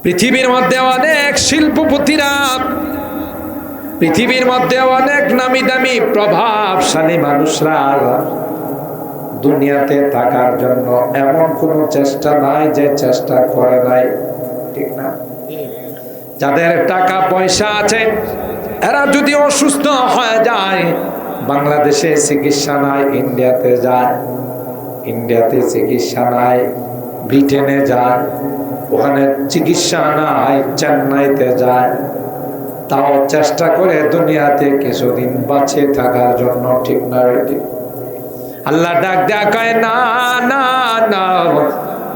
পৃথিবীর মধ্যে অনেক শিল্পপতিরা, পৃথিবীর মধ্যে অনেক নামি দামি প্রভাবশালী মানুষরা দুনিয়াতে থাকার জন্য এমন কোনো চেষ্টা নাই যে চেষ্টা করে নাই, ঠিক না? যাদের টাকা পয়সা আছে এরা যদি অসুস্থ হয়ে যায়, বাংলাদেশে চিকিৎসা নাই, ইন্ডিয়াতে যায়, ইন্ডিয়াতে চিকিৎসা নাই, ব্রিটেনে যায়, ওখানে চিকিৎসা নাই, চেন্নাইতে যায়, তাও চেষ্টা করে দুনিয়াতে কিছুদিন বাঁচে থাকার জন্য, ঠিক না? আল্লাহ ডাক দেখায় না না না,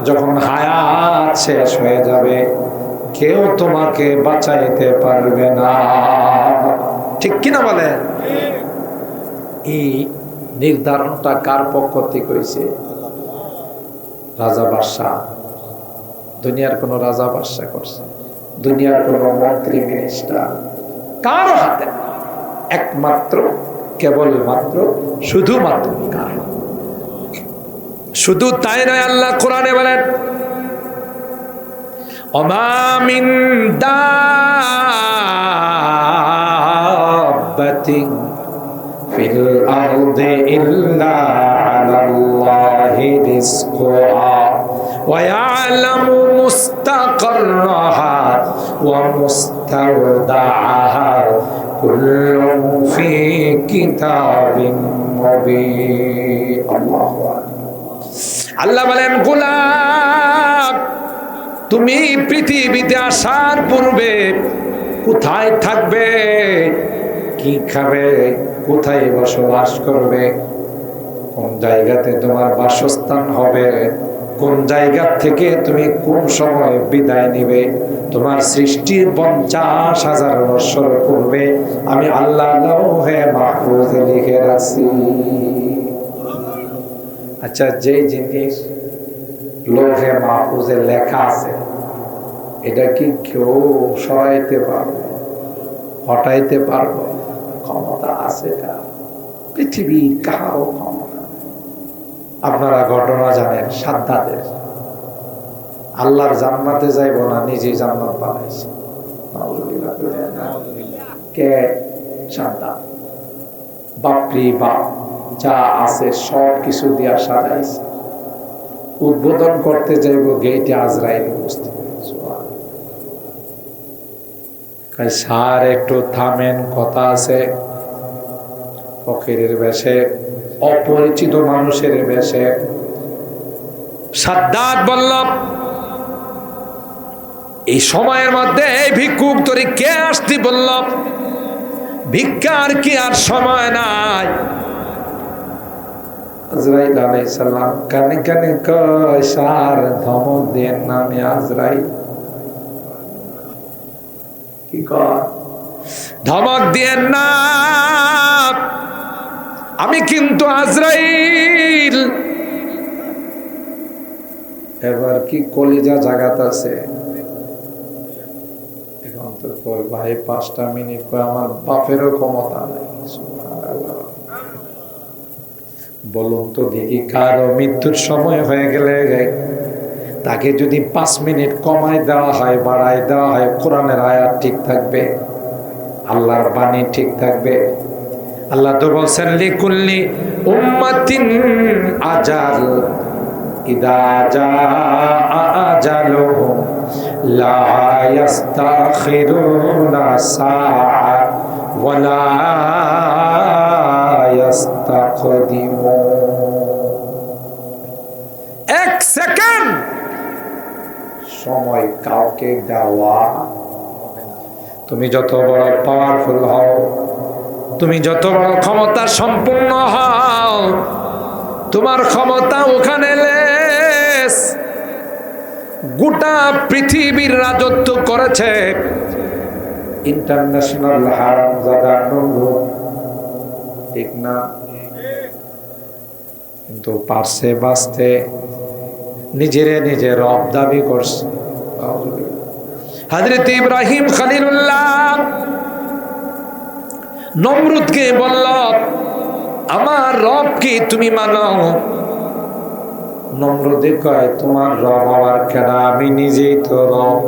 যখন হায়াত শেষ হয়ে যাবে কেউ তোমাকে বাঁচাইতে পারবে না, ঠিক কিনা বলেন? এই নির্ধারণটা কার পক্ষ থেকে হয়েছে? রাজা বাদশাহ। দুনিয়ার কোন রাজা বাদশাহ করছে? দুনিয়ার কোন মন্ত্রী মিনিস্টার কার হাতে? একমাত্র, কেবলমাত্র, শুধুমাত্র কার? শুধু তাই নয়, আল্লাহ কোরআনে বলেন ওমা মিন দাব্বাতিন ফিল আরদি ইল্লা আলাল্লাহি রিজকুহা ওয়া ইয়ালামু মুস্তাকাররাহা ওয়া মুস্তাওদাআহা কুল্লুন ফি কিতাবিন মুবিন। আল্লাহু আকবার। আল্লাহ বলেন, গোলাম তুমি পৃথিবীতে আসার পূর্বে কোথায় থাকবে, কি খাবে, কোথায় বসবাস করবে, কোন জায়গাতে তোমার বাসস্থান হবে, কোন জায়গা থেকে তুমি কোন সময় বিদায় নিবে, তোমার সৃষ্টির 50,000 বছর পূর্বে আমি আল্লাহ লৌহে মাহফুজে লিখে রাখছি। আচ্ছা, যে জিনিস লৌহে মাহফুজে লেখা আছে এটা কি কেউ সরাইতে পারবে, হটাইতে পারবে? ক্ষমতা আছে কার? পৃথিবীর কারো ক্ষমতা। আপনারা ঘটনা জানেন সাদ্দাদের। আল্লাহর জান্নাতে যাইব না, নিজে জান্নাত বানাইছে। কে? সাদ্দাদ। বাপরি বাপ, যা আছে সব কিছু দিয়া সাজাইছে। উদ্বোধন করতে যাইব, গেইটে আজরাইল উপস্থিত। স্যার একটু থামেন, কথা আছে। ফকিরের বেশে, অপরিচিত মানুষের বেশে সাদ্দাদ বলল, এই সময়ের মধ্যে এই ভিক্ষুক তরি কে আসতে বলল? ভিক্ষার কি আর সময় নাই? আজরাইল আলাইহিস সালাম কানে কানে কয়, স্যার ধমক দেন না, আমি আজরাইল। কি কয়? ধমক দিয়েন না, আমি কিন্তু আজরাইল। এবার কি কলিজা জাগাত আছে? এখন তো কয় ভাই 5টা মিনিট, কয় আমার বাপেরও ক্ষমতা নাই। বলুন তো দেখি, কারো মৃত্যুর সময় হয়ে গেলে তাকে যদি 5 মিনিট কমায় দেওয়া হয়, বাড়ায় দেওয়া হয়, কোরআনের আয়াত ঠিক থাকবে, আল্লাহর বাণী ঠিক থাকবে? আল্লাহ তো বলছেন লিকুল্লি উম্মাতিন আজাল ইদা জাআ আজালুহুম লা ইস্তাখিরুনা সাআ ওয়া লা ইস্তাকদিমুন। 1 সেকেন্ড সময় কাউকে দেওয়া। তুমি যত বড় পাওয়ারফুল হও, তুমি যত বড় ক্ষমতা সম্পূর্ণ হও, তোমার ক্ষমতা ওখানে লেস। গোটা পৃথিবীর রাজত্ব করেছে ইন্টারন্যাশনাল হারামজাদা নমরুদ, ঠিক না? কিন্তু পারছে বাঁচতে, নিজেরে নিজে রব দাবি করছে। হযরত ইব্রাহিম খলিলুল্লাহ নমরুদকে বলল, আমার রব কি তুমি মানো? নমরুদে কয়, তোমার রব আবার কেডা? আমি নিজেই তো রব।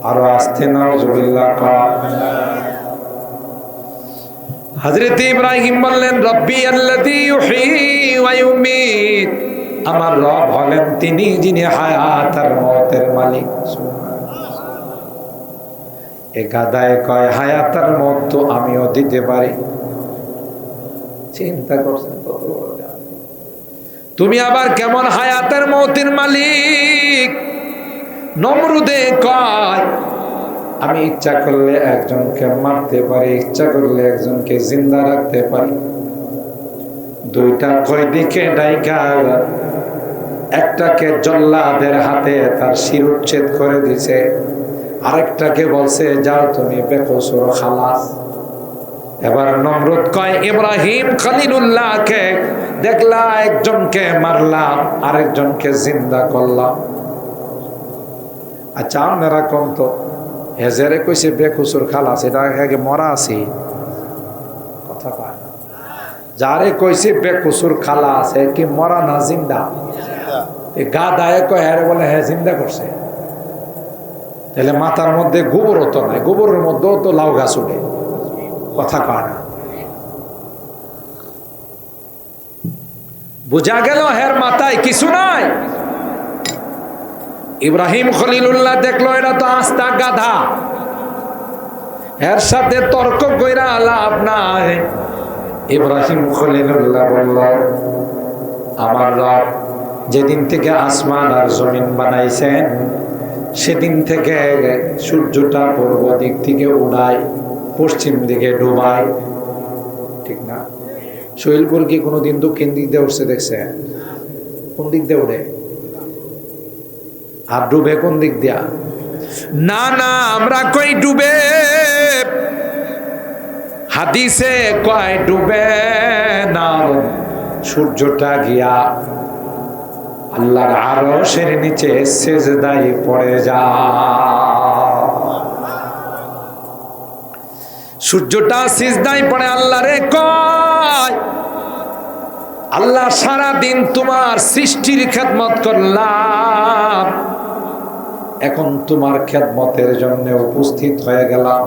আরো আস্তে নাউজুবিল্লাহ হযরত ইব্রাহিম বললেন রব্বি আল্লাযী ইউহয়ী ওয়া ইউমীত, আমার রব হলেন তিনি যিনি হায়াত আর মওতের মালিক। এ গাদায় কয় হায়াত আর মওত তো আমিও দিতে পারি। চিন্তা করছেন কত বড় গান। তুমি আবার কেমন হায়াতের মওতের মালিক? নমরুদে কয় আমি ইচ্ছা করলে একজনকে মারতে পারি, ইচ্ছা করলে একজনকে জিন্দা রাখতে পারি। দুইটা কয়েদিকে ডাইকা একটাকে জল্লাদের হাতে তার শির উচ্ছেদ করে দিছে, আরেকটাকে বলছে যাও তুমি বেকসুর খালাস। এবার নমরুদ কয় ইব্রাহিম খলিলুল্লাহকে দেখলা একজনকে মারলাম, আরেকজনকে জিন্দা করলাম। আচ্ছা আপনারা কোন তো হেজারে কইছে বেকসুর খালাস, এটা আগে মরা আছে কথা পায় না। যারে কইছে বেকসুর খালাস এ কি মরা না জিন্দা? গা দায়ে কয় হ্যাঁ বলে হ্যাঁ জিন্দা করছে। তাহলে মাথার মধ্যে গোবরও তো নাই, গোবরের মধ্যেও তো লাউ গাছ উঠে, কথা কয় না। বুঝা গেল হের মাথায় কিছু নাই। ইব্রাহিম খলিলুল্লাহ দেখলো এটা তো আস্তা গাধা, এর সাথে তর্ক কইরা লাভ নাই। ইব্রাহিম খলিলুল্লাহ বলল আমার রব যেদিন থেকে আসমান আর জমিন বানাইছেন সেদিন থেকে সূর্যটা পূর্ব দিক থেকে উড়ায়, পশ্চিম দিকে ডুবায়, ঠিক না? শৈলপুর কি কোনোদিন দক্ষিণ দিক দিয়ে উঠছে দেখছে? কোন দিক দিয়ে উঠে আর ডুবে কোন দিক দিয়া? না না, আমরা কই ডুবে, হাদিসে কয় ডুবে না, সূর্যটা গিয়া আল্লাহর আরশের নিচে সেজদায় পড়ে যায়। সূর্যটা সিজদায় পড়ে আল্লাহরে কয় আল্লাহ সারা দিন তোমার সৃষ্টির খেদমত করলাম, এখন তোমার খেদমতের জন্য উপস্থিত হয়ে গেলাম।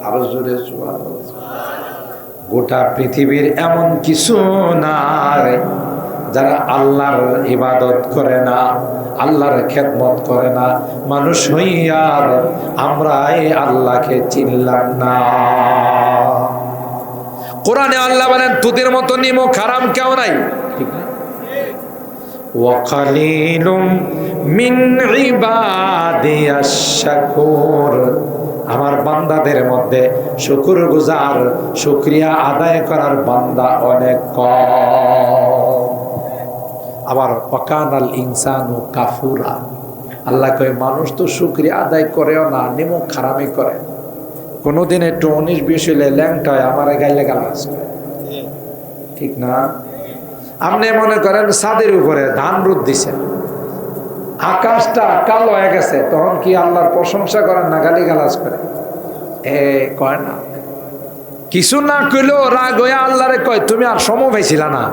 আরো জোরে সুবহানাল্লাহ। গোটা পৃথিবীর এমন কিছু নাই যারা আল্লাহর ইবাদত করে না, আল্লাহর খেদমত করে না। মানুষ হইয়া আমরা এই আল্লাহকে চিনলাম না। কোরআনে আল্লাহ বলেন তোদের মতো নিমক হারাম কেউ নাই, ঠিক না? ওয়া কালিলুম মিন ইবাদিয়াশ শাকুর, আমার বান্দাদের মধ্যে শুকরগুজার শুকরিয়া আদায় করার বান্দা অনেক কম। আবার ওয়াকানাল ইনসানু কাফুরা, আল্লাহ কয় মানুষ তো শুকরিয়া আদায় করেও না, নিমক হারামি করে। কোনোদিন একটু 19-20 হইলে ল্যাংটা হয় আমার গাইলে গালাজ করে, ঠিক না? আপনি মনে করেন ছাদের উপরে ধান রোদ দিছেন, আকাশটা কালো হয়ে গেছে, তখন কি আল্লাহর প্রশংসা করেন না গালি গালাজ করে? কয় না। কিছু না কইলেও রাগ হয়ে আল্লাহরে কয় তুমি আর সময় পাইছিল না।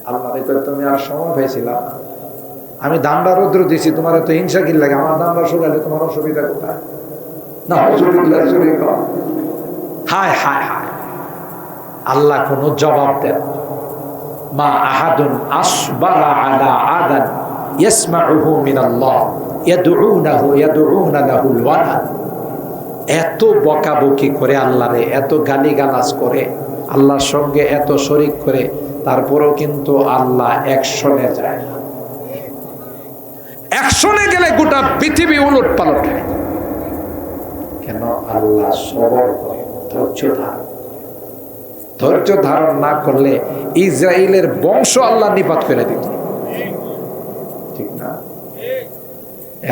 আল্লাহরে কয় তুমি আর সময় পাইছিল না, আমি ধানটা রৌদ্র দিছি, তোমার তো হিংসা কি লাগে? আমার ধানটা শুকাইলে তোমার অসুবিধা কোথায়? না হায় হায় হায়, আল্লাহ কোনো জবাব দেন। মা আহাদুন আসবারা আলা আদান ইয়াসমাউহু মিনাল্লাহ ইয়াদউনা লাহুল ওয়ালাদ। এত বকাবকি করে আল্লাহরে, এত গালিগালাজ করে, আল্লাহর সঙ্গে এত শরীক করে, তারপরেও কিন্তু আল্লাহ অ্যাকশনে যায় না। অ্যাকশনে গেলে গোটা পৃথিবী উলট পালট হয়। কেন? আল্লাহ সবর করে, ধৈর্য ধারণ না করলে ইসরায়েলের বংশ আল্লাহ নিপাত করে দিত, ঠিক না?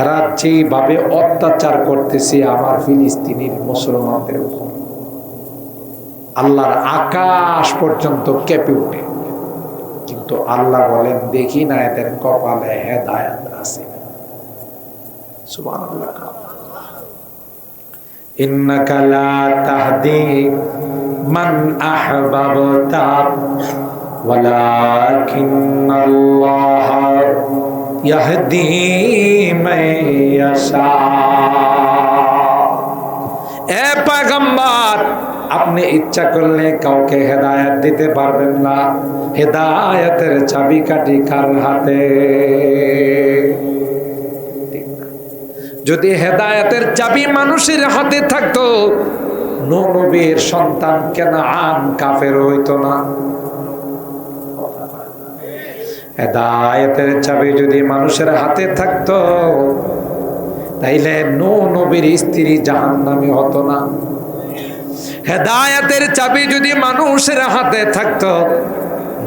এরা যেভাবে অত্যাচার করতেছে আমার ফিলিস্তিনির মুসলমানদের উপর, আল্লাহর আকাশ পর্যন্ত কেঁপে উঠে, কিন্তু আল্লাহ বলেন দেখি না এদের কপালে হেদায়েত আছে। সুবহানাল্লাহ। ইন্নাকা লা তাহদি মান আহবাবতা ওয়ালাকিন্নাল্লাহ ইয়াহদি মান ইয়াশা। এ পয়গম্বর, আপনি ইচ্ছা করলে কাউকে হেদায়েত দিতে পারবেন না। হেদায়েতের চাবিকাঠি কার হাতে? যদি হেদায়েতের চাবি মানুষের হাতে থাকতো, নূহ নবীর সন্তান কেনান কাফের হইতো না। হেদায়েতের চাবি যদি মানুষের হাতে থাকতো, তাইলে নূহ নবীর স্ত্রী জাহান্নামী হতো না। হেদায়েতের চাবি যদি মানুষের হাতে থাকতো,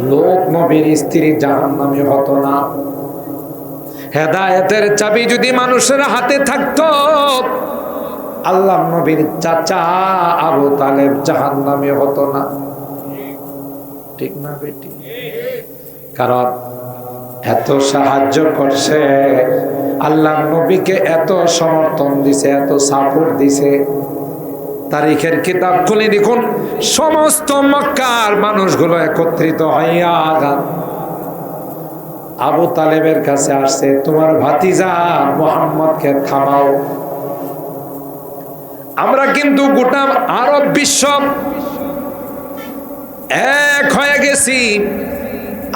লূত নবীর স্ত্রী জাহান্নামী হতো না। হেদায়েতের চাবি যদি মানুষের হাতে থাকতো, আল্লাহ নবীর চাচা আবু তালেব জাহান্নামী হতো না। ঠিক না বেটি? কারণ এত সাহায্য করছে, আল্লাহ নবীকে এত সমর্থন দিছে, এত সাপোর্ট দিছে। তারিখের কিতাব খুলে দেখুন, সমস্ত মক্কার মানুষগুলো একত্রিত হইয়া আবু তালেবের কাছে আসছে, তোমার ভাতিজা মুহাম্মদকে থামাও। আমরা কিন্তু গোটা আরব বিশ্ব এক হয়ে গেছি,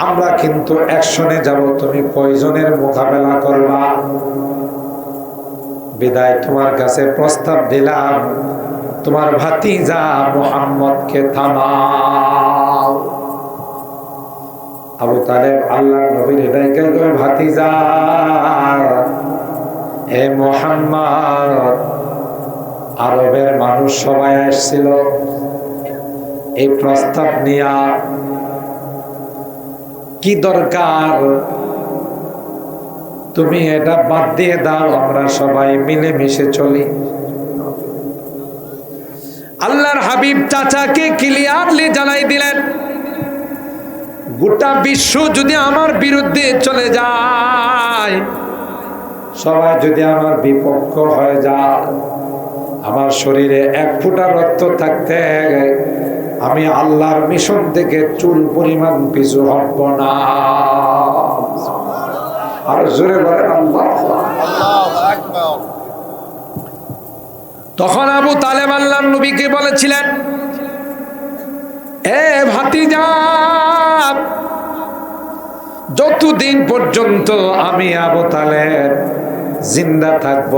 আমরা কিন্তু একশনে যাব, তুমি কয়জনের মোকাবেলা করবা? বিদায় তোমার কাছে প্রস্তাব দিলাম, তোমার ভাতিজা মুহাম্মদকে থামাও। আবু তালেব আল্লাহ নবীর ডাইকে কয়, ভাতিজা, হে মুহাম্মদ, আরবের মানুষ সবাই আসছিল এই প্রস্তাব নিয়া, কি দরকার? তুমি এটা বাদ দিয়ে দাও, আমরা সবাই মিলে মিশে চলি। আল্লাহর হাবিব চাচাকে ক্লিয়ারলি জানাই দিলেন, গোটা বিশ্ব যদি আমার বিরুদ্ধে চলে যায়, সবাই যদি আমার বিপক্ষ হয়ে যায়, আমার শরীরে এক ফোঁটা রক্ত থাকতে আমি আল্লাহর মিশন থেকে চুল পরিমাণ পিছু হটব না। আর জোরে বলে আল্লাহু আকবার। তখন আবু তালেব আল্লাহর নবীকে বলেছিলেন, এ ভাতিজা, যতদিন পর্যন্ত আমি আবু তালেব জিন্দা থাকব,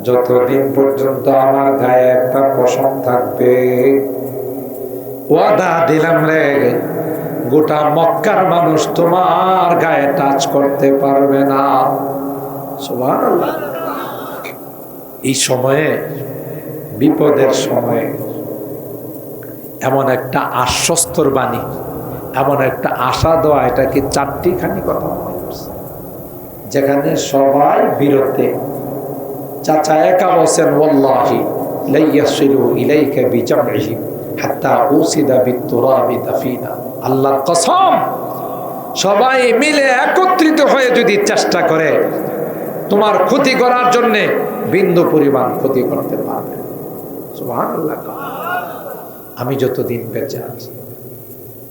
যতদিন পর্যন্ত আমার গায়ে একটা পশম থাকবে, ওয়াদা দিলাম রে, গোটা মক্কার মানুষ তোমার গায়ে টাচ করতে পারবে না। সুবহানাল্লাহ। এই সময়ে, বিপদের সময়ে এমন একটা আশ্বস্তর বাণী, এমন একটা আশা দেওয়া, এটা কি চারটি খানি কথা মনে করছে, যেখানে সবাই বিরতে। চাচা একা বলছেন, ওয়াল্লাহি লা ইয়াসিলু ইলাইকা বিজামইহি হাত্তা উসিদা বিতুরাবি দাফিনা। আল্লাহর কসম, সবাই মিলে একত্রিত হয়ে যদি চেষ্টা করে তোমার ক্ষতি করার জন্য, বিন্দু পরিমাণ ক্ষতি করতে পারবে। সুবহানাল্লাহ। আমি যতদিন বেঁচে আছি।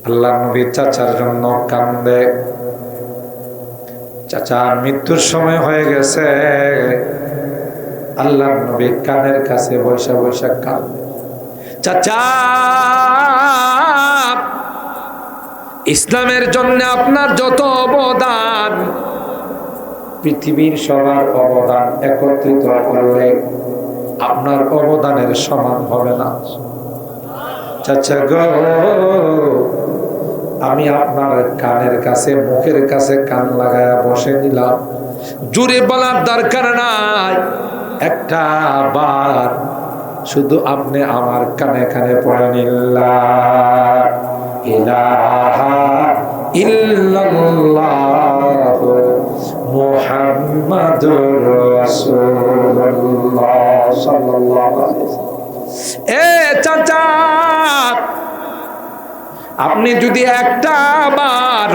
আল্লাহ নবীর চাচার জন্য কান্দে। চাচার মৃত্যুর সময় হয়ে গেছে, আল্লাহ নবী কানের কাছে বৈশা বৈশা কান্দে। চাচা, ইসলামের জন্য আপনার যত অবদান, পৃথিবীর সবার অবদান একত্রিত করলে আপনার অবদানের সমান হবে না। চাচা গো, আমি আপনার কানের কাছে, মুখের কাছে কান লাগায়া বসে নিলাম, জোরে বলার দরকার নাই, একটা বার শুধু আপনি আমার কানে কানে পড়ে নিল্লাহ ইলাহা ইল্লাল্লাহ মুহাম্মাদুর রাসূলুল্লাহ সাল্লাল্লাহু আলাইহি ওয়াসাল্লাম। এ চাচা, আপনি যদি একটা বার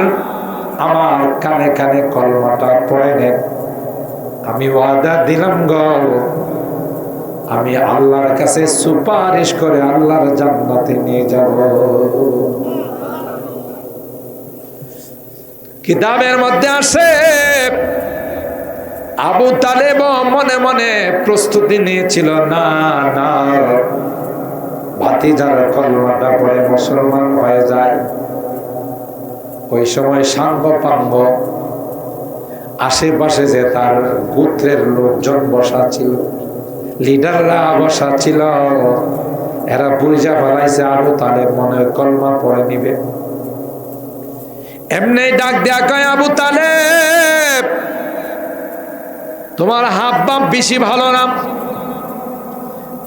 আমার কানে কানে কলমাটা পড়ে নেন, আমি ওয়াদা দিলাম গো, আমি আল্লাহর কাছে সুপারিশ করে আল্লাহর জান্নাতে নিয়ে যাব। কিতাবের মধ্যে আসে আবু তালেব মনে মনে প্রস্তুতি নিয়েছিল, না না, ভাতিজার কলমাটা পড়ে মুসলমান হয়ে যায়। ওই সময় সাঙ্গ পাঙ্গ আশেপাশে যে তার গোত্রের লোকজন বসা ছিল, লিডাররা বসা ছিল, এরা বুঝা ফেলাইছে আবু তালেব মনে হয় কলমা পড়ে নিবে। এমনি ডাক দেয়া কয়, আবু তালেব তোমার হাব বাপ বেশি ভালো না,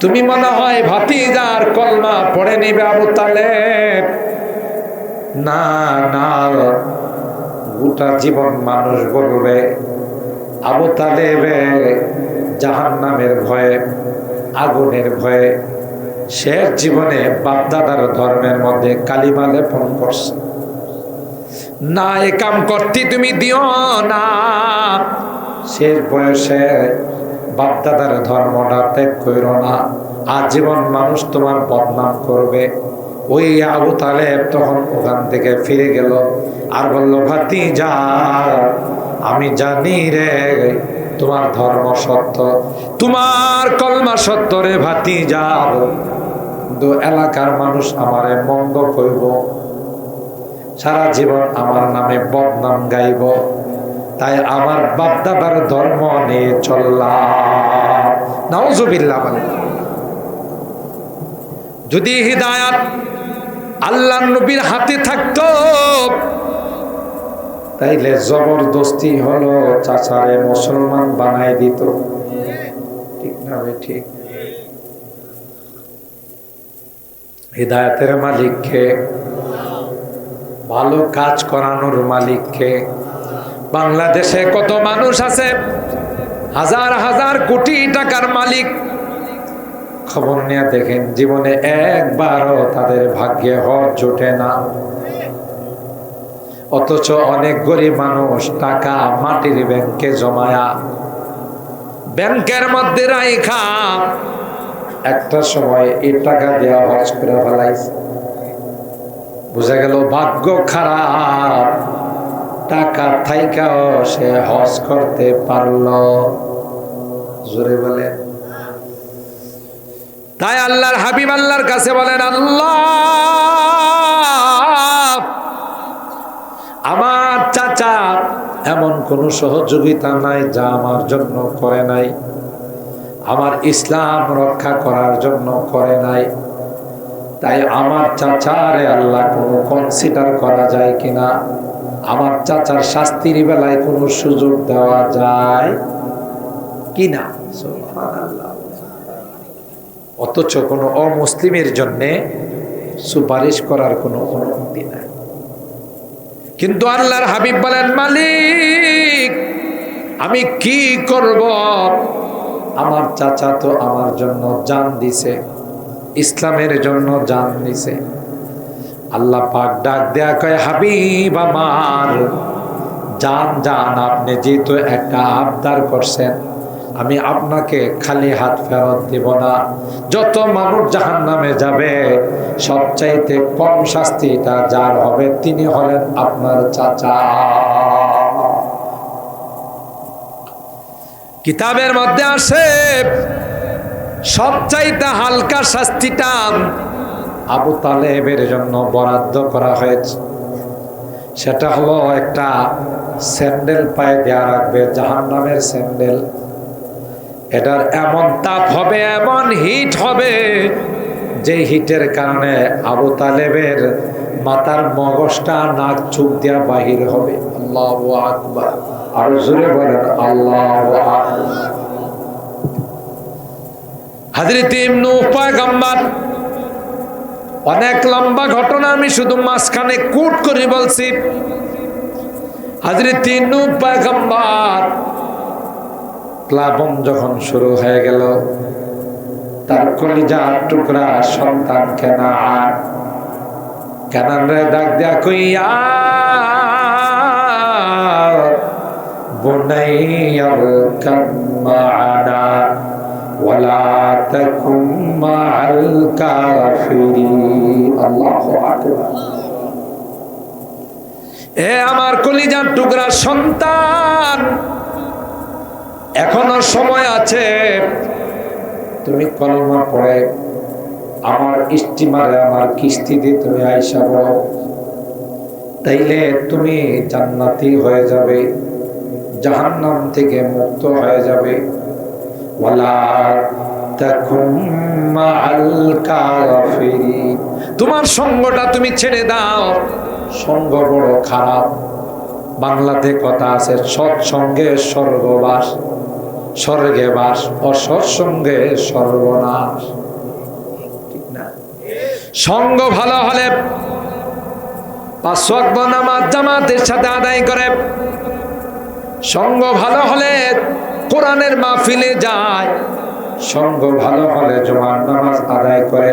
তুমি মনে হয় ভাতিজার কলমা পড়ে নিবে। আবু তালেব না না, গোটা জীবন মানুষ বলবে আবু তালেবে জাহান্নামের ভয়ে, আগুনের ভয়ে শেষ জীবনে বাপদাদার ধর্মের মধ্যে কালিমা লেপন করছে। না, এ কাম করতে তুমি দিও না, শেষ বয়সে বাপদাদার ধর্মটা ত্যাগ করো না, আজীবন মানুষ তোমার বদনাম করবে। ওই আবু তালেব তখন ওখান থেকে ফিরে গেল আর বলল, ভাতিজা আমি জানি রে তোমার ধর্ম সত্য, তোমার কলমা সত্য রে ভাতিজা, কিন্তু এলাকার মানুষ আমারে মন্দ কইব, সারা জীবন আমার নামে বদনাম গাইব, তাই আমার বাপদাদার ধর্ম নিয়ে চললাম। নাউজুবিল্লাহ। যদি হিদায়াত আল্লাহ নবীর হাতে থাকতো তাইলে জবরদস্তি হলো চাচারে মুসলমান বানাই দিত, ঠিক না ভাই? ঠিক। হিদায়াতের মালিককে, ভালো কাজ করানোর মালিককে। বাংলাদেশে কত মানুষ আছে হাজার হাজার কোটি টাকার মালিক, খবর নিয়ে দেখেন জীবনে একবারও তাদের ভাগ্যে হজ জোটে না। অথচ অনেক গরিব মানুষ টাকা মাটির ব্যাংকে জমায়া, ব্যাংকের মধ্যে রাইখা একটা সময় এই টাকা দেওয়া হজ করে ফেলাইছে। বুঝা গেল ভাগ্য খারাপ, টাকা থাইকাও সে হজ করতে পারল। জোরে বলে। তাই আল্লাহর হাবিব আল্লাহর কাছে বলেন, আল্লাহ আমার চাচা এমন কোন সহযোগিতা নাই যা আমার জন্য করে নাই, আমার ইসলাম রক্ষা করার জন্য করে নাই, তাই আমার চাচারে আল্লাহ কোনো কনসিডার করা যায় কিনা, আমার চাচার শাস্তির বেলায় কোনো সুযোগ দেওয়া যায় কিনা। সুবহানাল্লাহ। অথচ কোনো অমুসলিমের জন্য সুপারিশ করার কোনো অনুমতি নাই। কিন্তু আল্লাহর হাবিব বলেন, মালিক আমি কি করব, আমার চাচা তো আমার জন্য জান দিছে, ইসলামের জন্য জান দিছে। আল্লাহ পাক ডাক দেয়া কয়, হাবিব আমার জান জান, আপনি যেহেতু একটা আবদার করছেন, আমি আপনাকে খালি হাত ফেরত দিব না। যত মানুষ জাহান্নামে যাবে সবচাইতে কম শাস্তিটা যার হবে তিনি হলেন আপনার চাচা। কিতাবের মধ্যে আসে সবচাইতে হালকা শাস্তিটা আবু তালেবের জন্য বরাদ্দ করা হয়েছে। সেটা হলো একটা স্যান্ডেল পায়ে দেয়া রাখবে, জাহান্নামের স্যান্ডেল। এটার এমন তাপ হবে, এমন হিট হবে, যে হিটের কারণে আবু তালেবের মাথার মগজটা নাক চুপ দিয়া বাহির হবে। আল্লাহু আকবার। আর জোরে বলেন আল্লাহু আকবার। হযরত নূহ পয়গম্বর, অনেক লম্বা ঘটনা, আমি শুধু মাঝখানে কোট করে বলছি। হযরত নূহ পয়গম্বর প্লাবন যখন শুরু হয়ে গেল, তার কলিজার টুকরা সন্তান কেনান রে ডাক দেয়া কইয়া, বুনাইয়ার কাম মা'ানা ওয়ালা তাকুম মা'আল কাফিরিন। আল্লাহু আকবার। এ আমার কলিজার টুকরা সন্তান, এখনো সময় আছে। তুমি কলমা পড়ে আমার স্টিমারে আমার কিস্তিতে তুমি আইসা বলো, তাইলে তুমি জান্নাতি হয়ে যাবে, জাহান্নাম থেকে মুক্ত হয়ে যাবে। ওয়ালা তাকুম মাআল কাফিরিন, তোমার সঙ্গটা তুমি ছেড়ে দাও। সঙ্গ বড় খারাপ। বাংলাতে কথা আছে, সৎসঙ্গে স্বর্গবাস, স্বর্গে বাস, অসৎসঙ্গে সর্বনাশ। ঠিক না? সঙ্গ ভালো হলে 5 ওয়াক্ত নামাজ জামাতের সাথে আদায় করে, সঙ্গ ভালো হলে কোরআনের মাহফিলে যায়, সঙ্গ ভালো হলে জুমার নামাজ আদায় করে,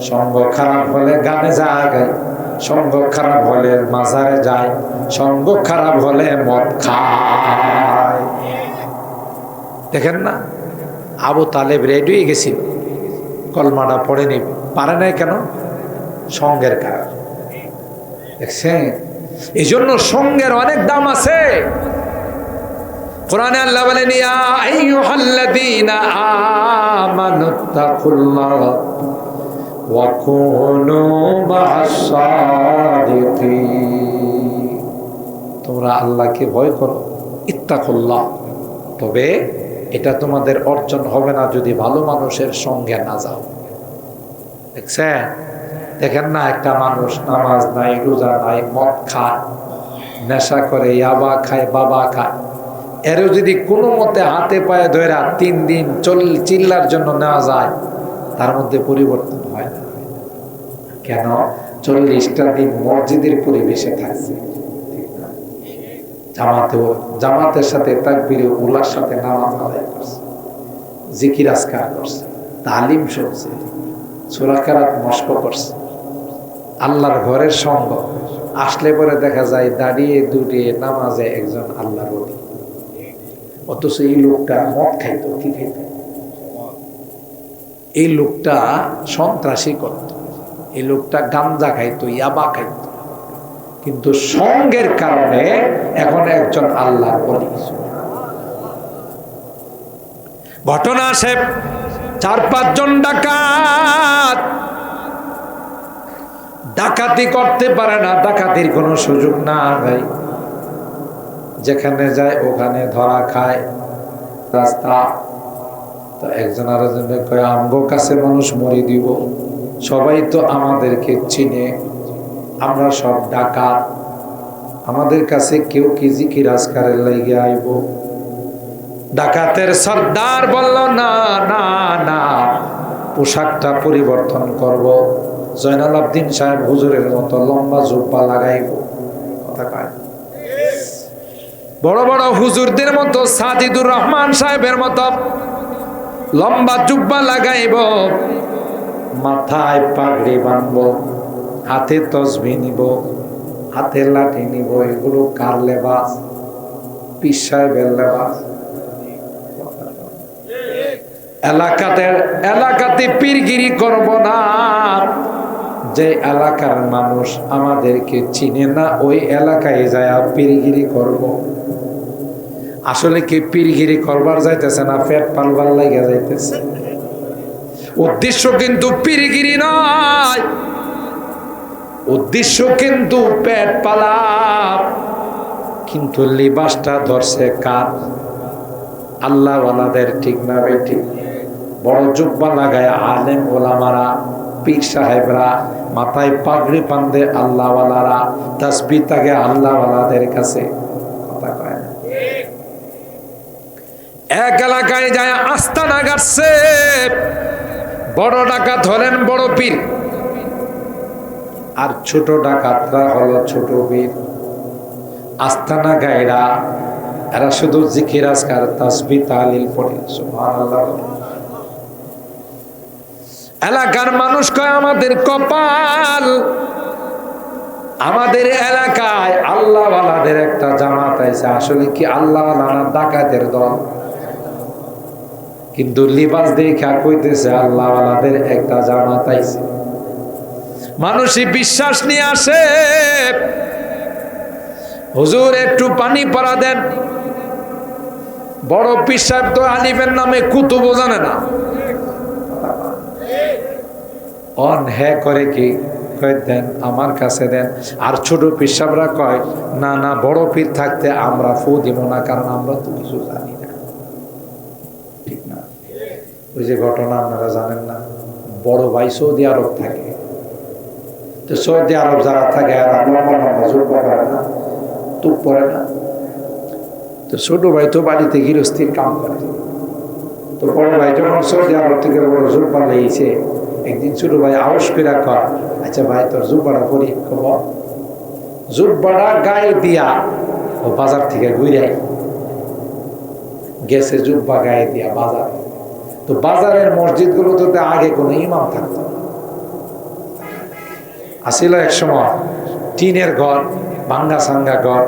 সঙ্গ খারাপ হলে গানে যায়, সঙ্গ খারাপ হলে মাজারে যায়, সঙ্গ খারাপ হলে মদ খায়। দেখেন না, আবু তালেব রেডি হয়ে গেছিল, কলমাটা পড়েনি, পারে নাই কেন? সঙ্গের কারণ। দেখছেন, এই জন্য সঙ্গের অনেক দাম আছে। কোরআনে আল্লাহ বলেন, ইয়া আইয়ুহাল্লাযীনা আমানুত্তাকুল্লাহ ওয়া কুনু মা'আস সাদিকিন, তোমরা আল্লাহকে ভয় করো, ইত্তাকুল্লাহ। তবে এটা তোমাদের অর্জন হবে না যদি ভালো মানুষের সঙ্গে না যাও। দেখছেন, দেখেন না, একটা মানুষ নামাজ নাই, রোজা নাই, মদ খায়, নেশা করে, ইয়াবা খায়, বাবা খায়, এরও যদি কোনো মতে হাতে পায়ে ধরে 3 দিন চিল্লার জন্য নেওয়া যায়, তার মধ্যে পরিবর্তন হয় না। কেন? 40টা দিন মসজিদের পরিবেশে থাকছে, জামাতের সাথে তাকবীরে উলার সাথে নামাজ আদায় করছে, জিকির আজকার করছে, তালিম শুনছে, সূরা কেরাত মশক করছে, আল্লাহর ঘরের সঙ্গ আসলে পরে দেখা যায় দাঁড়িয়ে দুটিয়ে নামাজে একজন আল্লাহর ওলি। অথচ এই লোকটা মদ খাইতো, কি খাইতো? এই লোকটা সন্ত্রাসী করত, এই লোকটা গাঞ্জা খাইতো, ইয়াবা খাইতো, কিন্তু সঙ্গের কারণে এখন একজন আল্লাহর ওলি। ঘটনা আসে, 4-5 জন ডাকাত ডাকাতি করতে পারে না, ডাকাতির কোনো সুযোগ না ভাই, যেখানে যায় ওখানে ধরা খায় রাস্তা। তো একজন আরেকজনকে কয়, আমগো কাছে মানুষ মরি দিব, সবাই তো আমাদেরকে চিনে, আমরা সব ডাকাত, আমাদের কাছে কেউ কি জিকির আজকারের লাইগে আইব? ডাকাতের সর্দার বলল, না না না, পোশাকটা পরিবর্তন করব, জয়নাল আবদিন সাহেব হুজুরের মতো লম্বা জুব্বা লাগাইব। কথা কয়, বড় বড় হুজুরদের মতো, সাজিদুর রহমান সাহেবের মতো লম্বা জুব্বা লাগাইব, মাথায় পাগড়ি বাঁধব, হাতে তসবিহ নিব, হাতে লাঠি নিব। এগুলো কার লেবাস? পীর সাহেবের লেবাস। এলাকাতে পীরগিরি করব না। যে এলাকার মানুষ আমাদেরকে চিনে না, ওই এলাকায় যায় পীরগিরি করব। আসলে কি পীরগিরি করবার যাইতেছে না, পেট পালবার লাগা যাইতেছে। উদ্দেশ্য কিন্তু পীরগিরি নয়, উদ্দেশ্য কিন্তু পেট পালা। কিন্তু লিবাসটা ধরছে কার? আল্লাহ ওয়ালাদের, ঠিক না বেটি? বড় জুব্বা লাগায় আলেম ওলামারা, পীর সাহেবরা, মাথায় পাগড়ি বাঁধে আল্লাহ ওয়ালারা, তাসবিহ থাকে আল্লাহ ওয়ালাদের কাছে। কথা কয় না? এক এলাকায় যায় আস্তানা গাড়ছে, বড় ডাকাত হলেন বড় পীর, আর ছোট ডাকাতরা হলো ছোট পীর। আস্তানা গায়রা এরা শুধু জিকির আজকার তাসবিহ তাহলিল পড়ে, সুবহানাল্লাহ। এলাকার মানুষ কয়, আমাদের কপাল, আমাদের এলাকায় আল্লাহ ওয়ালাদের একটা জামাত আছে। আসলে কি আল্লাহ ওয়ালা না ডাকাতের দল? কিন্তু লিবাস দেখা কইতেছে আল্লাহ ওয়ালাদের একটা জামাত আছে। মানুষই বিশ্বাস নিয়ে আসে, হুজুর একটু পানি পড়া দেন। বড় পীর সাহেব তো আলিমের নামে কুতুব জানে না, অন হ্যাঁ করে কি কয় দেন, আমার কাছে দেন। আর ছোট পীর সাহেবরা কয় না না, বড় পীর থাকতে আমরা ফু দিব না, কারণ আমরা তো কিছু জানি না। ঠিক না? ওই যে ঘটনা আপনারা জানেন না, বড় ভাই সৌদি আরব থাকে, তো সৌদি আরব যারা থাকে তুপ পরে না, তো ছোট ভাই তো বাড়িতে গৃহস্থির কাম করে। তো বড় ভাই যখন সৌদি আরব থেকে বড় জুব্বা লেগেছে, একদিন ছোট ভাই আউস করে কয়, আচ্ছা ভাই তোর জুব্বাটা পরি, খবর জুব্বাটা গায়ে দিয়া ও বাজার থেকে ঘুরে গেছে, জুব্বা গায়ে দিয়া বাজারে। তো বাজারের মসজিদ গুলোতে আগে কোনো ইমাম থাকতো না, আসিল এক সময় টিনের ঘর, ভাঙ্গা সাঙ্গা ঘর।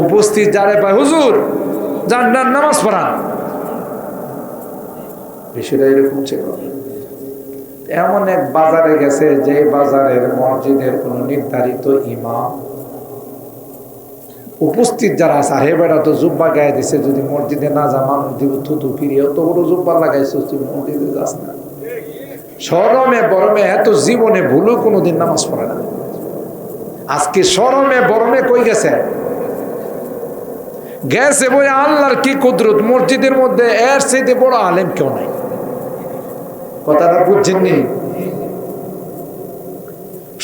উপস্থিত যারে পায়, হুজুর যান নামাজ পড়ান, বিষয়টা এরকম ছিল। এমন এক বাজারে গেছে যে বাজারের মসজিদের কোন নির্ধারিত ইমাম, উপস্থিত যারা আছে, আরে বেটা তো জুব্বা গায়ে দিছে, যদি মসজিদে না যা মানুষ দিব থুতু ফিরিয়ে, তো বড় জুব্বা লাগাইছে, তুই মসজিদে যাস না। শরমে বরমে এত জীবনে ভুলেও কোনোদিন নামাজ পড়ে না। আজকে শরমে বরমে কই গেছে, গেছে বই আল্লাহর কি কুদরত, মসজিদের মধ্যে এর চাইতে বড় আলেম কেউ নাই। কথাটা বুঝছেননি?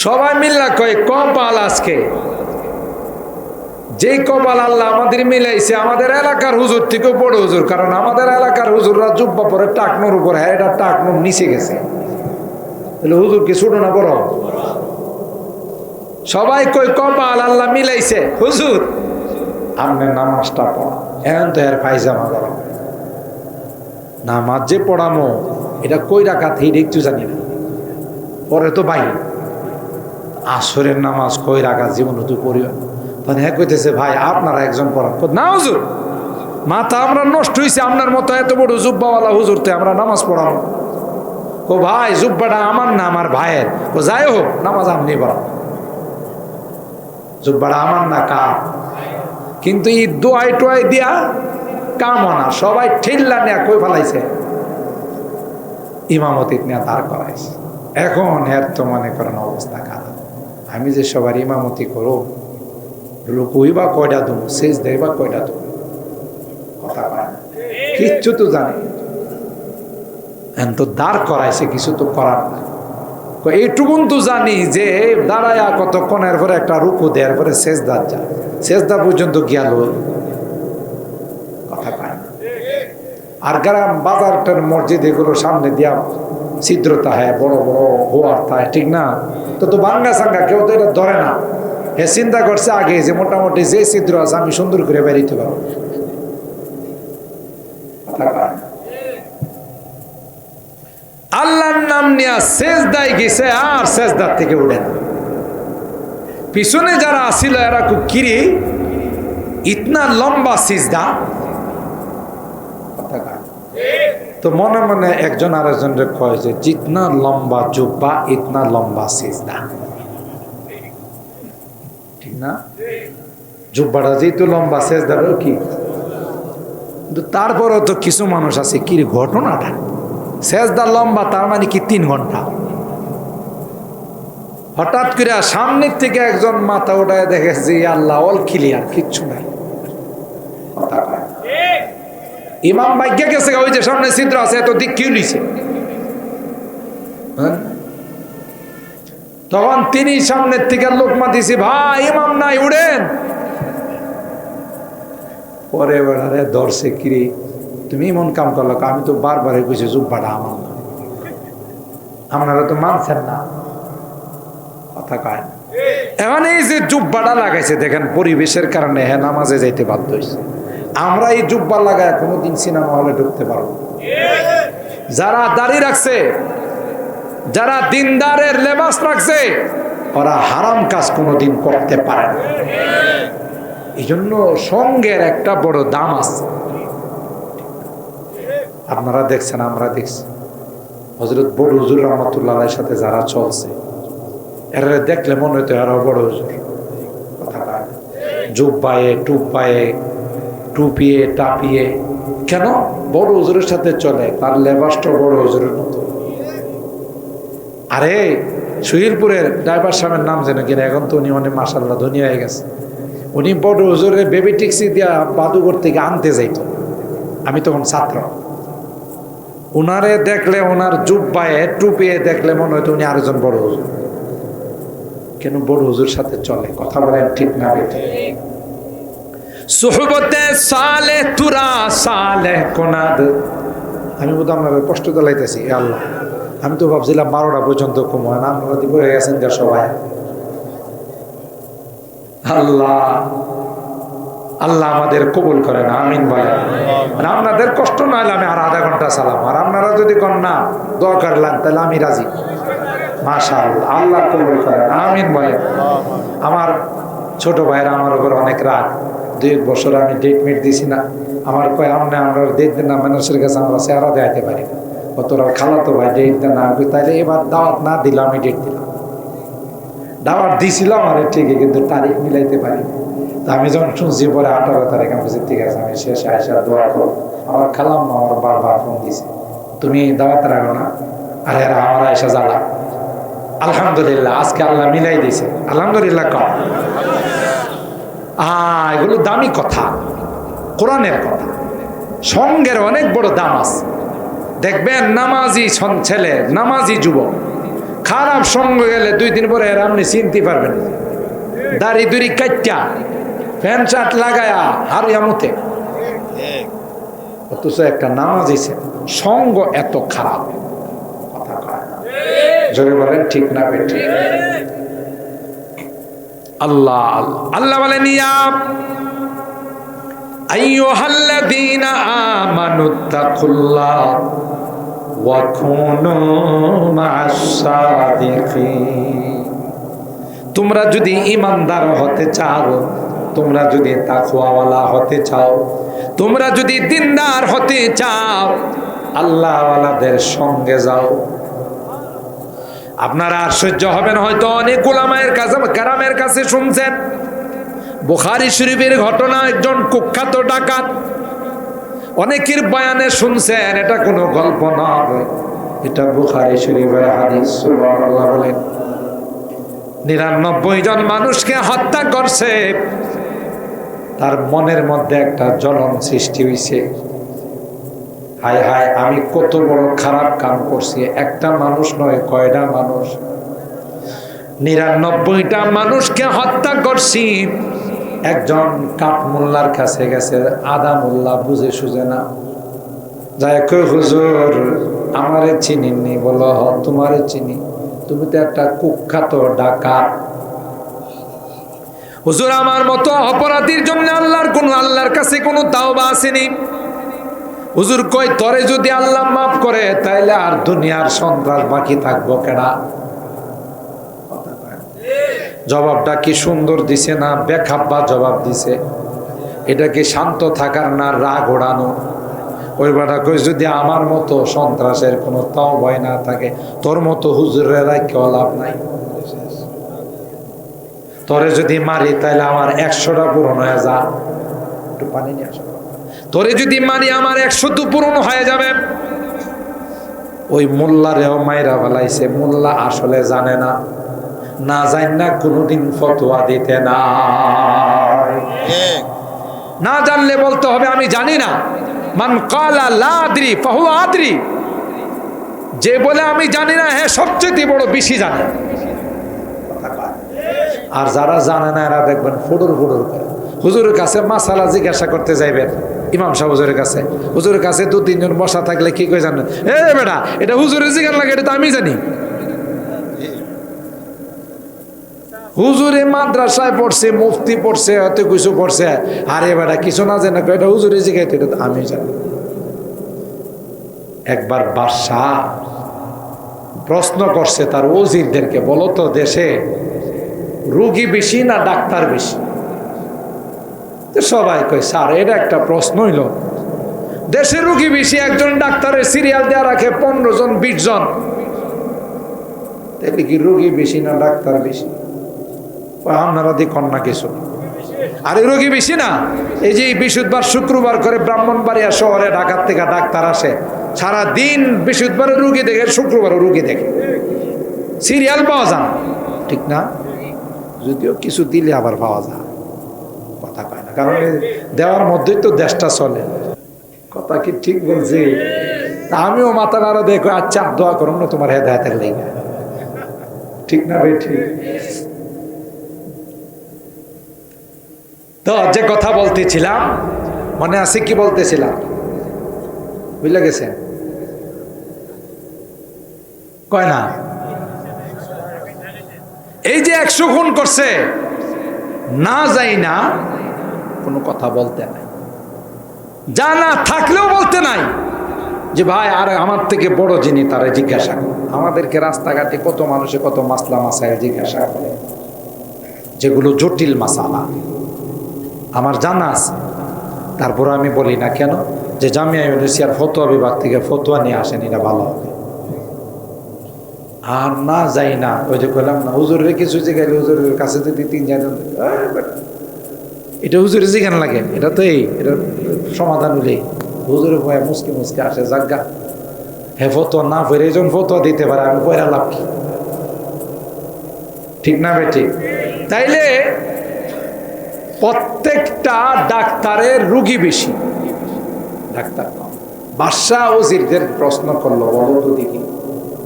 সবাই মিল্লা কয় কপাল, আজকে যেই কপাল আল্লাহ আমাদের মিলাইছে, আমাদের এলাকার হুজুর থেকেও বড় হুজুর, কারণ আমাদের এলাকার হুজুররা জুব্বা পরে টাকনোর উপর, হ্যাঁ এটা টাকনোর নিচে গেছে, তাহলে হুজুর কি ছোট না বড়? সবাই কই কপাল আল্লাহ মিলাইছে, হুজুর আপনার নামাজটা পড়া, এখন তো এর পায়জামা গরম, নামাজ যে পড়ামো এটা কই রাখা থেকে একটু জানি না, পরে তো ভাই আসরের নামাজ কই রাখা জীবন তো পড়িও। তখন হ্যাঁ কইতেছে ভাই আপনারা একজন পড়ান, না হুজুর মাথা আমরা নষ্ট হয়েছে, আপনার মতো এত বড় জুব্বাওয়ালা হুজুরতে আমরা নামাজ পড়াবো। ও ভাই জুব্বাটা আমার না আমার ভাইয়ের, ও যাই হোক নামাজ আপনি পড়ান, জুব্বাটা আমার না কার। কিন্তু এই দোয়াই টোয়াই দিয়া কাম না, সবাই ঠেল্লা নেয়া কই ফেলাইছে, ইমামতিত নিয়ে দাঁড় করাইছে। এখন এর তো মনে করেন অবস্থা খারাপ। আমি যে সবার ইমামতি করো, রুকুই বা কয়টা দেবো, শেষ দেয় বা কয়টা দেবো, কথা পায় না, কিচ্ছু তো জানি তো দাঁড় করাইছে, কিছু তো করার না। এইটুকুন তো জানি যে দাঁড়ায়া কতক্ষণের পরে একটা রুকু দেওয়ার পরে শেষদার যা, শেষদা পর্যন্ত গেল, কথা পায় না। আর গ্রাম বাজারটার মসজিদ এগুলো সামনে দিয়া ছিদ্রতা হয়, বড় বড় হোয়ার থাকে, ঠিক না? তো ভাঙ্গা সাঙ্গা কেউ তো এটা ধরে না, হে চিন্তা করছে আগে যে মোটামুটি যে ছিদ্র আছে আমি সুন্দর করে বেরিয়ে পারবো, কথা পায় না। আল্লাহর নাম নিয়ে সেজদায় গেছে, আর সেজদার থেকে উঠে না। পিছনে যারা আসিল এরা খুব কিরি, ইতনা লম্বা সিজদা, তো মনে মনে একজন আরেকজনকে কয় যে জিতনা লম্বা জুব্বা ইতনা লম্বা সিজদা, ঠিক না? জুব্বাটা যেহেতু লম্বা, সেজদারও কি, কিন্তু তারপরেও তো কিছু মানুষ আছে কি ঘটনাটা, সেজদা লম্বা তার মানে কি 3 ঘন্টা। হঠাৎ করে সামনের থেকে একজন মাথা উঠায় দেখে যে আল্লাহ অল ক্লিয়ার, কিচ্ছু নাই, কথা কয়। ইমাম ভাগ্যে গেছে, ওই যে সামনে ছিদ্র আছে এত দিক কি নিছে, তখন তিনি সামনের থেকে লোকমা দিছে, ভাই ইমাম নাই উড়েন। পরে বেড়ারে দর্শে কিরে তুমি এমন কাম করলো, আমি তো বারবার কইছি জুব্বাটা আমার না, আপনারা তো মানছেন না, কথা কয়। এখন এই যে জুব্বাটা লাগাইছে দেখেন, পরিবেশের কারণে হ্যাঁ নামাজে যাইতে বাধ্য হয়েছে। আমরা এই জুব্বা লাগায় কোনোদিন সিনেমা হলে ঢুকতে পারবো? যারা দাড়ি রাখছে, যারা দিনদারের লেবাস রাখছে, ওরা হারাম কাজ কোনোদিন করতে পারে না। এই জন্য সঙ্গের একটা বড় দাম আছে। আপনারা দেখছেন, আমরা দেখছি, হযরত বড় হুজুর রহমাতুল্লাহর সাথে যারা চলছে, এরা দেখলে মনে হতো এরা বড় হুজুর, কথা বলে। জুব্বায়ে টুব্বায়ে টুপিয়ে টাপিয়ে, কেন? বড় হুজুরের সাথে চলে, তার লেবাসটা বড় হুজুরের মতো। আরে সুহিলপুরের ড্রাইভার সাহেবের নাম যেন কিনা, এখন তো উনি অনেক মাশাআল্লাহ ধনী হয়ে গেছে। উনি বড় হুজুরের বেবি ট্যাক্সি দিয়া বাদুঘর থেকে আনতে যাইত, আমি তখন ছাত্র। উনারে দেখলে, ওনার জুব্বায়ে টুপিয়ে দেখলে মনে হয়তো উনি আরেকজন বড় হুজুর। কেন? বড় হুজুর সাথে চলে। কথা বলেন ঠিক না বেঠিক? সুহবতে সালেহ তুরা সালেহ কোনাদ। আমি বোধ আপনারা কষ্ট চালাইতেছি। আল্লাহ, আমি তো ভাবছিলাম 12টা পর্যন্ত কমায় না, আপনারা দিব হয়ে গেছেন যা সবাই। আল্লাহ আল্লাহ আমাদের কবুল করেন, আমিন বলেন। আপনাদের কষ্ট না হলে আমি আর আধা ঘন্টা চালাম, আর আপনারা যদি কন না দরকার লাগ তাহলে আমি রাজি। মাশাআল্লাহ, আল্লাহ কবুল করেন, আমিন বলেন। আমার ছোট ভাইয়েরা আমার উপর অনেক রাগ। 2 বছর আমি ডেট মিট দিছি না, আমার কয় আমরা ডেট দিন না, মানুষের কাছে আমরা চেহারা দেখাতে পারি না। তোরা খালাতো ভাই ডেট দেন না, তাইলে এবার দাওয়াত না দিলাম, আমি ডেট দিলাম। দাওয়াত দিছিলাম আরে ঠিকই, কিন্তু তারিখ মিলাইতে পারি। আমি যখন শুনছি পরে 18 তারিখ, আমি বলছি ঠিক আছে, আমি শেষে আইসা দোয়া করো। আমার খালাম আমার বারবার ফোন দিছে, তুমি দাওয়াত রাখো না। আর এরা আমার আইসা জ্বালা। আলহামদুলিল্লাহ, আজকে আল্লাহ মিলাই দিছে, আলহামদুলিল্লাহ। কম এগুলো দামি কথা, কোরআনের কথা। সঙ্গের অনেক বড় দাম আছে। দেখবেন নামাজি ছেলে, নামাজি যুবক খারাপ সঙ্গ গেলে 2 দিন পরে এরা আপনি চিনতে পারবেন। দাড়ি দুড়ি কাটটা প্যান্ট শার্ট লাগায়া হারিয়ামতে, অথচ একটা নামাজি সঙ্গ এত খারাপ। কথা কয় জোরে বলেন ঠিক না বেঠিক? আল্লাহ আল্লাহ বলেন, ইয়া আইয়ুহাল্লাযীনা আমানুত্তাকুল্লাহ ওয়া কুনু মা'আস সাদিকিন। তোমরা যদি ঈমানদার হতে চাও, তোমরা যদি তাকওয়াওয়ালা হতে চাও, তোমরা যদি দিনদার হতে চাও, আল্লাহওয়ালাদের সঙ্গে যাও। আপনারা আশ্চর্য হবেন, হয়তো অনেক উলামায়ের কাছে, কারামের কাছে শুনছেন বুখারী শরীফের ঘটনা। একজন কুখ্যাত ডাকাত, অনেকের বয়ানে শুনছেন, এটা কোনো গল্প নয়, এটা বুখারী শরীফের হাদিস। সুবহানাল্লাহ বলেন। 99 জন মানুষকে হত্যা করছে। তার মনের মধ্যে একটা জ্বলন সৃষ্টি হয়েছে, হায় হায় আমি কত বড় খারাপ কাম করছি। একটা মানুষ নয়, কয়টা মানুষ? 99টা মানুষকে হত্যা করছি। একজন কাঠ মোল্লার কাছে গেছে, আদা মোল্লা বুঝে সুঝে না, যায় কই হুজুর আমারে চিনিনি? বলো তোমারে চিনি, তুমি তো একটা কুখ্যাত ডাকাত। হুজুর আমার মতো অপরাধীর জন্য আল্লাহর কাছে কোনো তাওবা আসেনি। হুজুর কই তরে যদি আল্লাহ মাফ করে তাইলে আর দুনিয়ার সন্ত্রাস বাকি থাকবো কেডা? জবাবটা কি সুন্দর দিছে না বেখাপ্পা জবাব দিছে? এটা কি শান্ত থাকার না রাগ ওড়ানো? ওই বেটা কই যদি আমার মতো সন্ত্রাসের কোনো তাওবা না থাকে, তোর মতো হুজুরের কেউ লাভ নাই। তোরে যদি মারি তাইলে আমার 100টা পূরণ হয়ে যা। একটু পানি নিয়ে আসো। তোরে যদি মারি আমার 100 তো পূরণ হয়ে যাবে। ওই মোল্লারেও মাইরা ফেলাইছে। মোল্লা আসলে জানে না, না জান না কোনোদিন ফতোয়া দিতে না। না জানলে বলতে হবে আমি জানি না। মান ক্বালা লা আদরি ফাহুয়া আদরি। যে বলে আমি জানি না, হ্যাঁ সবচেয়ে বড় বেশি জানে। আর যারা জানে না এরা দেখবেন ফুডুর ফুডুর করে। হুজুরের কাছে মাসালা জিজ্ঞাসা করতে যাইবেন, ইমাম সাহেব হুজুরের কাছে। হুজুরের কাছে 2-3 জন বসা থাকলে কি কই জানেন? এ বেটা এটা হুজুরের জিজ্ঞাসা লাগে, এটা তো আমি জানি। হুজুরে মাদ্রাসায় পড়ছে, মুফতি পড়ছে, হয়তো কিছু পড়ছে, আরে বেটা কিছু না জানে এটা হুজুরে জিজ্ঞাসা, এটা তো আমি জানি। একবার বাদশাহ প্রশ্ন করছে তার ওজিরদেরকে, বলো তো দেশে রোগী বেশি না ডাক্তার বেশি? সবাই কয় স্যার এটা একটা প্রশ্ন হইল, দেশে রোগী বেশি, একজন ডাক্তারের সিরিয়াল দেওয়া রাখে 15 জন 20 জন, তাহলে কি রোগী বেশি না ডাক্তার বেশি? আপনারা দেখুন না কিছু। আর রোগী বেশি না। এই যে বৃহস্পতিবার শুক্রবার করে ব্রাহ্মণবাড়িয়া শহরে ঢাকার থেকে ডাক্তার আসে, সারা দিন বৃহস্পতিবারে রুগী দেখে, শুক্রবারও রুগী দেখে, সিরিয়াল পাওয়া যায় না, ঠিক না? যদিও কিছু দিলে আবার পাওয়া যায়, কথা কয় না, কারণ দেওয়ার মধ্যেই তো দেশটা চলে। কথা কি ঠিক বলছি? আমিও মাথা নাড়া দেখো, আচ্ছা দোয়া করুন না তোমার হেদায়েতের লেগে, ঠিক না ভাই? ঠিক। তো যে কথা বলতেছিলাম মনে আছে, কি বলতেছিলাম বুঝলে গেছেন? কয় না, এই যে 100 খুন করছে, না যাই না কোনো কথা বলতে নাই, জানা থাকলেও বলতে নাই যে ভাই আর আমার থেকে বড় যিনি তারা জিজ্ঞাসা করে। আমাদেরকে রাস্তাঘাটে কত মানুষে কত মাসলা মাসাইল জিজ্ঞাসা করে, যেগুলো জটিল মাসালা আমার জানা আছে, তারপর আমি বলি না কেন, যে জামিয়া ইউনিভার্সিটির ফতোয়া বিভাগ থেকে ফতোয়া নিয়ে আসেন, এটা ভালো হবে। আর না যাই না, ওই যে বললাম না, হুজুরের কিছু জিজ্ঞাসা, হুজুরের কাছে যদি 3 জন, এটা হুজুরের জিজ্ঞাসা লাগে, এটা তো এটার সমাধান হলেই হুজুরের ভয়ে মুসকে মুসকে আসে, জাগা হে ফতোয়া না পড়ে এই জন্য ফতোয়া দিতে পারে, আমি পয়রা লাভ কি? ঠিক না ভাই? ঠিক। তাইলে প্রত্যেকটা ডাক্তারের রুগী বেশি, ডাক্তার কম। বাদশাহ ওজিরদের প্রশ্ন করলো, বলো তো দেখি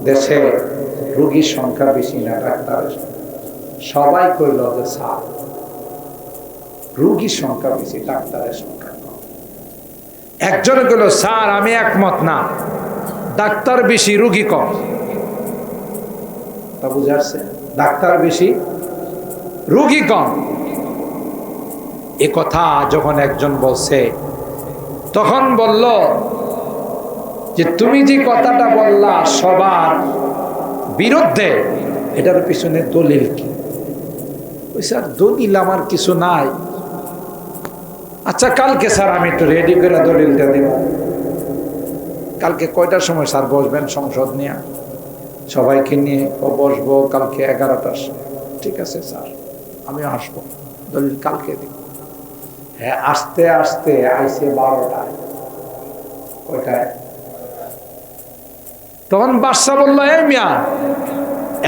দেশে রুগীর সংখ্যা বেশি না ডাক্তারের? সবাই কইল যে স্যার রুগীর সংখ্যা বেশি, ডাক্তারের সংখ্যা কম। একজনে কইল স্যার আমি একমত না, ডাক্তার বেশি রুগী কম। তা বুঝে আসছে? ডাক্তার বেশি রুগী কম। এ কথা যখন একজন বলছে, তখন বলল যে তুমি যে কথাটা বললা সবার বিরুদ্ধে, এটার পিছনে দলিল কি? ওই স্যার দলিল আমার কিছু নাই। আচ্ছা কালকে স্যার আমি একটু রেডি করে দলিলটা দেব। কালকে কয়টার সময় স্যার বসবেন সংসদ নিয়ে? সবাইকে নিয়ে বসবো কালকে 11টার সময়। ঠিক আছে স্যার, আমিও আসবো, দলিল কালকে দেব। হ্যাঁ, আসতে আসতে আইসে 12টায়। কয়টায়? তখন বাদশা বলল, এই মিয়া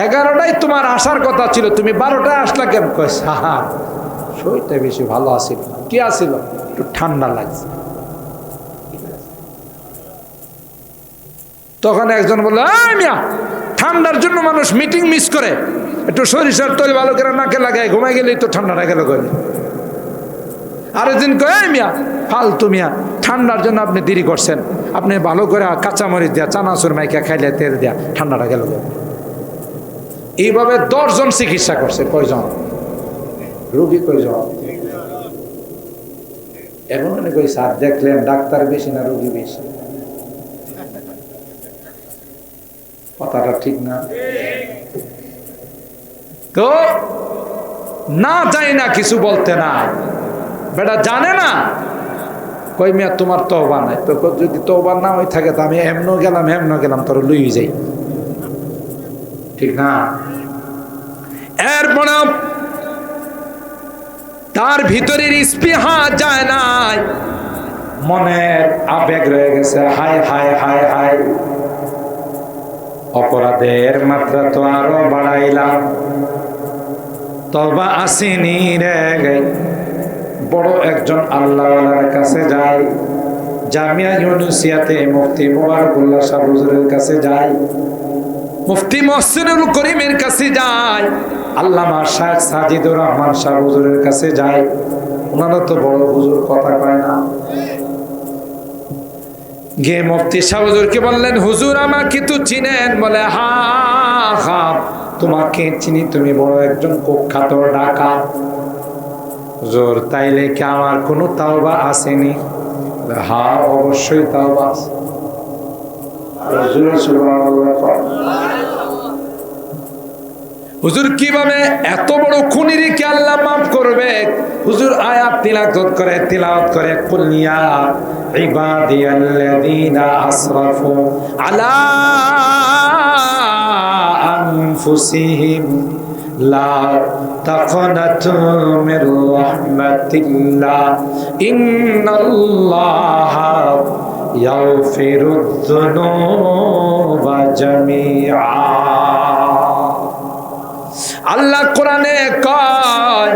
11টায় তোমার আসার কথা ছিল, তুমি 12টায় আসলা কেন? কয় স্যার শরীরটা বেশি ভালো আছিল। কি আছিল? একটু ঠান্ডা লাগছে। তখন একজন বলল, এই মিয়া ঠান্ডার জন্য মানুষ মিটিং মিস করে, একটু সরিষার তেল ভালো করে নাকে লাগায় ঘুমাই গেলেই তো ঠান্ডাটা গেল করে। আরেকদিন কয়, এই মিয়া ফালতু মিয়া, ঠান্ডার জন্য আপনি দেরি করছেন, আপনি ভালো করে কাঁচামরিচ দেয়া চানাচুর মাইকা খাইলে তেল দেয়া ঠান্ডাটা গেল। এইভাবে 10 জন চিকিৎসা করছে। কয়জন? রোগী কয়জন? এখন মনে করি স্যার দেখলেন ডাক্তার বেশি না রোগী বেশি? কথাটা ঠিক না? তো না যাই না কিছু বলতে না, বেটা জানে না। কই মিয়া তোমার তওবা নাই? তো যদি তওবা না হয়ে থাকে তো আমি এমনও গেলাম তোর লুই যাই, ঠিক না? এরপরে তার ভিতরের স্পৃহা যায় নাই, মনের আবেগ রয়ে গেছে। হায় হায় হায় হায়, অপরাধের মাত্রা তো আরো বাড়াইলাম, তওবা আসেনি রে। বড় একজন আল্লাহওয়ালার কাছে যাই, জামিয়া ইউনুসিয়াতে মুফতি মুবারকুল্লাহ শাহ হুজুরের কাছে যাই, মুফতি মহসিনুল করিমের কাছে যাই, আল্লামা শাহ সাজিদুর রহমান শাহ হুজুরের কাছে যাই। ওনারা তো বড় হুজুর, কথা কয় না। গিয়ে মুফতি শাহ হুজুরকে বললেন, হুজুর আমাকে তো চিনেন? বলে হ্যাঁ তোমাকে চিনি, তুমি বড় একজন কুখ্যাত ডাকাত। হুজুর তাইলে কি আমার কোনো তাওবা আসেনি? হ্যাঁ অবশ্যই তাওবা আছে। হুজুর কিভাবে এত বড় খুনির কি আল্লাহ মাফ করবে? হুজুর আয়াত তিলাওয়াত করে কুলিয়া ইবাদিয়াল্লাযীনা আসরাফু আলা আনফুসিহিম লা তাকনাতু মির রাহমাতিল্লাহ ইন্নাল্লাহা ইয়াগফিরুয যুনুবা জামিআ। আল্লাহ কোরআনে কয়,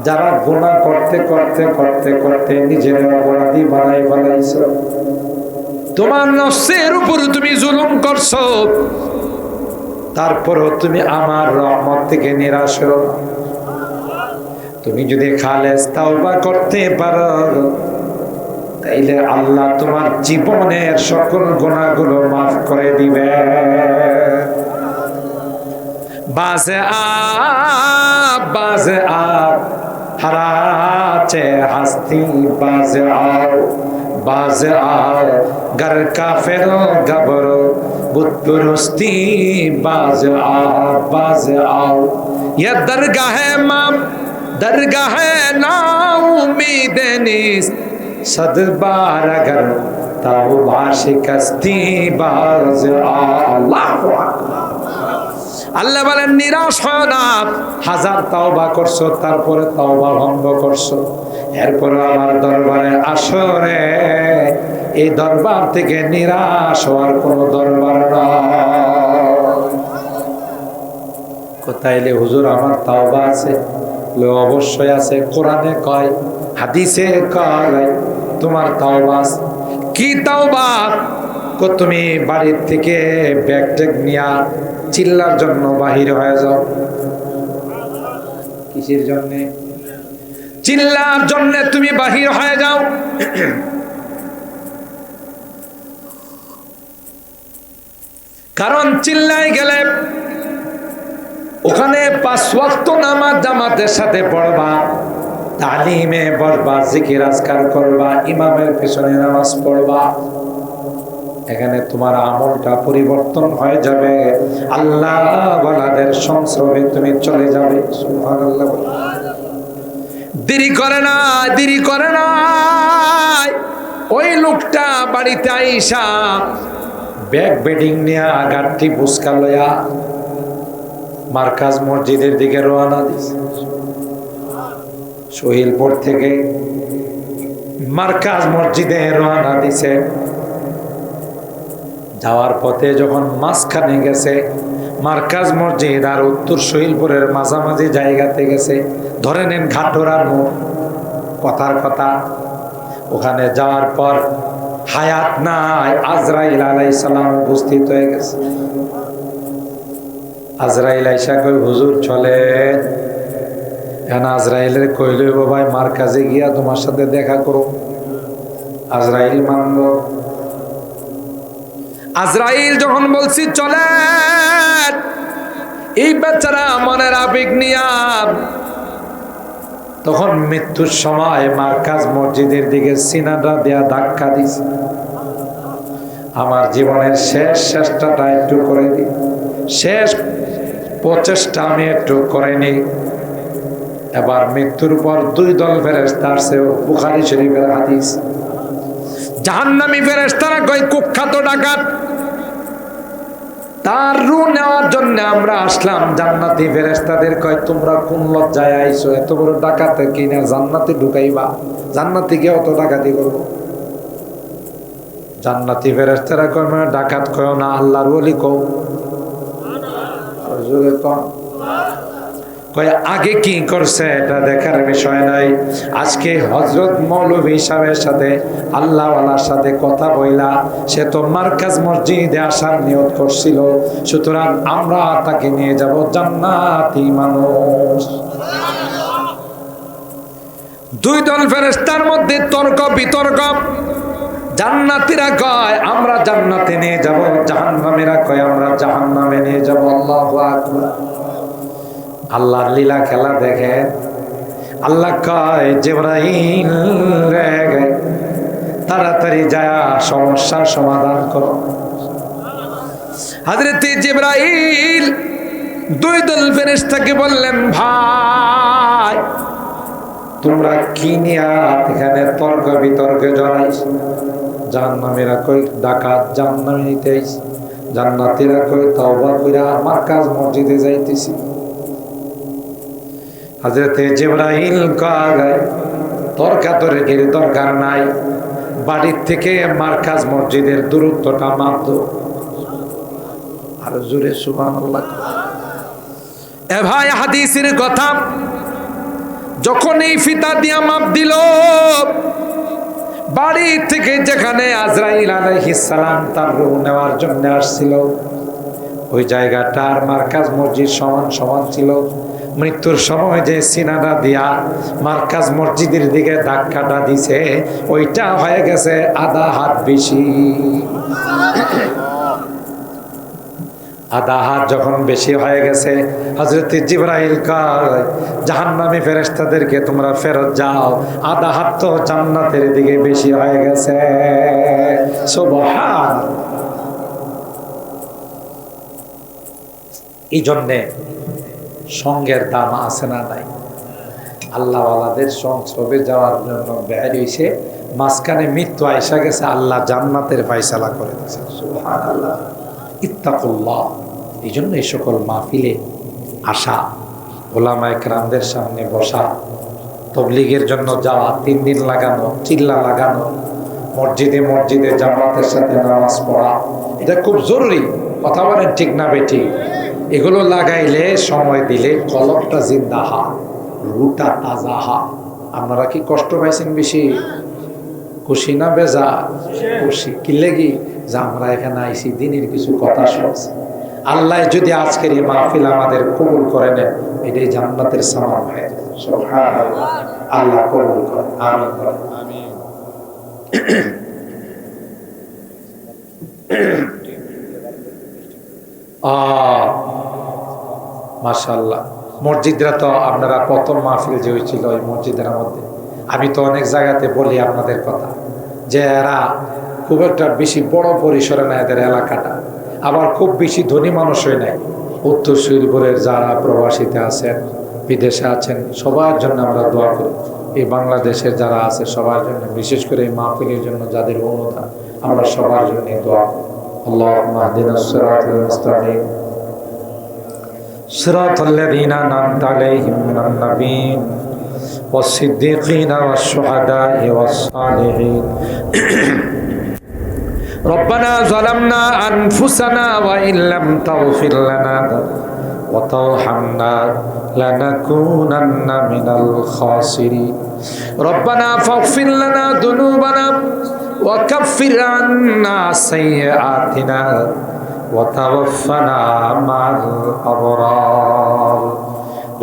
যারা গুনাহ করতে করতে করতে করতে নিজের অপরাধী বানাই ফেলাইছো, তোমার নফসের উপর তুমি জুলুম করছো, তারপরও তুমি আমার রহমত থেকে নিরাশ হও না। তুমি যদি খালেস তাওবা করতে পারো, তাইলে আল্লাহ তোমার জীবনের সকল গুনাহগুলো মাফ করে দিবে। বাজে আব हराचे हस्ती बाज आओ घर का फेरो गबरो बुतपुरुस्ती बाज आओ ये दरगाह माम दरगाह ना उम्मीद निस सद बार अगर ताऊ बाशिकस्ती बाज अल्लाहु अकबर। আল্লাহ বলেন নিরাশ হয় না। হাজার তাওবা করছো, তারপরে তাওবা ভঙ্গ করছো, এরপরে আমার দরবারে আসো রে। এই দরবার থেকে নিরাশ হওয়ার কোনো দরবার নয়। কোথায় এলে হুজুর আমার তাওবা আছে? অবশ্যই আছে। কোরআনে কয়, হাদিসে কয় তোমার তাওবা আছে। কি তাওবা? তুমি বাড়ির থেকে ব্যাগ ট্যাগ নিয়া চিল্লার জন্য বাহির হয়ে যাও। কিসের জন্য? চিল্লার জন্য তুমি বাহির হয়ে যাও। কারণ চিল্লাই গেলে ওখানে 5 ওয়াক্ত নামাজ জামাতের সাথে পড়বা, তালিমে বসবা, জিকির আজকার করবা, ইমামের পিছনে নামাজ পড়বা। এখানে তোমার আমলটা পরিবর্তন হয়ে যাবে, আল্লাহ ওয়ালাদের সংস্রবে তুমি চলে যাবে। সুবহানাল্লাহ। দেরি করে না। ওই লোকটা বাড়িতে আইসা ব্যাগ বেডিং নিয়ে গাড়ি বুসকা লয়া মার্কাজ মসজিদের দিকে রওনা দিছে। সোহেলপুর থেকে মার্কাজ মসজিদে রওনা দিছে। যাওয়ার পথে যখন মাঝখানে গেছে, মার্কাজ মসজিদ আর উত্তর সোহেলপুরের মাঝামাঝি জায়গাতে গেছে, ধরে নেন ঘাটরার মোড়, কথার কথা। ওখানে যাওয়ার পর হায়াত নাই, আজরাইল আলাইহিস সালাম উপস্থিত হয়ে গেছে। আজরাইল আইসা কই, হুজুর চলেন। এখন আজরাইলের কইল, ভাই মার্কাজে গিয়া তোমার সাথে দেখা করো। আজরাইল মানল। আজরাইল যখন বলছি চলেন, এই বেচারা মনের আবেগ নিয়া তখন মৃত্যুর সময় মার্কাজ মসজিদের দিকে সিনাটা দেয়া ধাক্কা দিছে। আমার জীবনের শেষ চেষ্টাটা একটু করে দিই, শেষ প্রচেষ্টা আমি একটু করে নিই। এবার মৃত্যুর পর 2 দল ফেরেশতা আসছে, বুখারী শরীফের হাদিস। জাহান্নামী ফেরেশতারা কয়, কুখ্যাত ডাকাত, তার রূহ নেওয়ার জন্য আমরা আসলাম। জান্নাতি ফেরেশতাদের কয়, তোমরা কোন লজ্জায় আইছো? এত বড় ডাকাতের কিনা জান্নাতে ঢুকাইবা? জান্নাতে গিয়ে অত ডাকাতি করবো? জান্নাতি ফেরেশতারা কয়, মানে ডাকাত কয় না, আল্লাহর ওলি কও। আগে কি করছে এটা দেখার বিষয় নাই। আজকে হযরত মৌলভী সাহেবের সাথে আল্লাহওয়ালার সাথে কথা বইলা, সে তো মার্কাজ মসজিদে আসার নিয়ত করছিল। সুতরাং আমরা তাকে নিয়ে যাব জান্নাতি মানুষ। 2 দল ফেরেশতার মধ্যে তর্ক বিতর্ক। জান্নাতীরা কয় আমরা জান্নাতে নিয়ে যাব, জাহান্নামীরা কয় আমরা জাহান্নামে নিয়ে যাব। আল্লাহু আকবার। আল্লাহর লীলা খেলা দেখে। আল্লাহ কয়, জিবরাইল রে, তাড়াতাড়ি যায় সমস্যার সমাধান করো। হযরত জিবরাইল 2 দল ফেরেশতাকে বললেন, ভাই তোমরা কি নিয়া এখানে তর্ক বিতর্কে জড়াইছ? জাহান্নামীরা কই ডাকাত জাহান্নামে নিতে আইছে, জান্নাতীরা কই তওবা কইরা মার্কাজ মসজিদে যাইতেছি। হযরতে জিবরাইল কয় তর্কাতর্কির দরকার নাই, বাড়ির থেকে মার্কাজ মসজিদের দূরত্বটা মাপ দাও। আর জোরে সুবহানাল্লাহ। এ ভাই হাদিসের কথা, যখন এই ফিতা দিয়া মাপ দিল, বাড়ি থেকে যেখানে আজরাইল আলাইহিস সালাম তার রূহ নেওয়ার জন্য আসছিল, ওই জায়গাটার মার্কাজ মসজিদ সমান সমান ছিল। মৃত্যুর সময় যে সিনাটা দিয়া মার্কাজ মসজিদের দিকে ধাক্কাটা দিছে, ওইটা হয়ে গেছে আধা হাত বেশি। আধা হাত যখন বেশি হয়ে গেছে, হযরত জিবরাইল কয় জাহান্নামী ফেরেশতাদেরকে তোমরা ফেরত যাও, আধা হাত তো জান্নাতের দিকে বেশি হয়ে গেছে। সুবহানাল্লাহ। এই জন্যে সঙ্গের দাম আছে না নাই? আল্লাহওয়ালাদের সংসবে যাওয়ার জন্য বের হইছে, মাঝখানে মৃত্যু আইসা গেছে, আল্লাহ জান্নাতের ফায়সালা করে দিয়েছে। সুবহানাল্লাহ। ইত্তাকুল্লাহ। এই জন্য এই সকল মাহফিলে আসা, ওলামায়ে কেরামদের সামনে বসা, তবলিগের জন্য যাওয়া, 3 দিন লাগানো, চিল্লা লাগানো, মসজিদে মসজিদে জামাতের সাথে নামাজ পড়া, এটা খুব জরুরি। কথা বলেন ঠিক না বেঠিক? এগুলো লাগাইলে, সময় দিলে কলবটা জিন্দা হা, রুটা তাজা হা। আপনারা কি কষ্ট পাইছেন বেশি? খুশি না বেজা? খুশি। কি লেগি? যে আমরা এখানে আইসি দিনের কিছু কথা শুনছি। আল্লাহ যদি আজকের এই মাহফিল আমাদের কবুল করে নেন, এটাই জান্নাতের সামান হয়ে যাবে। সুবহানাল্লাহ। আল্লাহ কবুল করেন। আমিন বলেন। আমিন। মাশাআল্লাহ। মসজিদরা তো আপনারা প্রথম মাহফিল যে হয়েছিল ওই মসজিদের মধ্যে, আমি তো অনেক জায়গাতে বলি আপনাদের কথা, যে এরা খুব একটা বেশি বড় পরিসরে না এদের এলাকাটা, আবার খুব বেশি ধনী মানুষই নাই। উত্তর শরীফপুরের যারা প্রবাসীতে আছেন, বিদেশে আছেন, সবার জন্য আমরা দোয়া করি। এই বাংলাদেশের যারা আছে সবার জন্য, বিশেষ করে এই মাহফিলের জন্য যাদের অনুদান, আমরা সবার জন্য দোয়া করি। আল্লাহুম্মা ইহদিনাস সিরাতাল মুস্তাকিম সিরাতাল্লাযীনা আন'আমতা আলাইহিম মিনান নাবিয়্যিন ওয়াস-সিদ্দীকিনা ওয়াশ-শুহাদা'i ওয়াস-সালিহিন। ربنا ظلمنا أنفسنا وإن لم تغفر لنا وترحمنا لنكونن من الخاسرين ربنا فاغفر لنا ذنوبنا وكفر عنا سيئاتنا وتوفنا مع الأبرار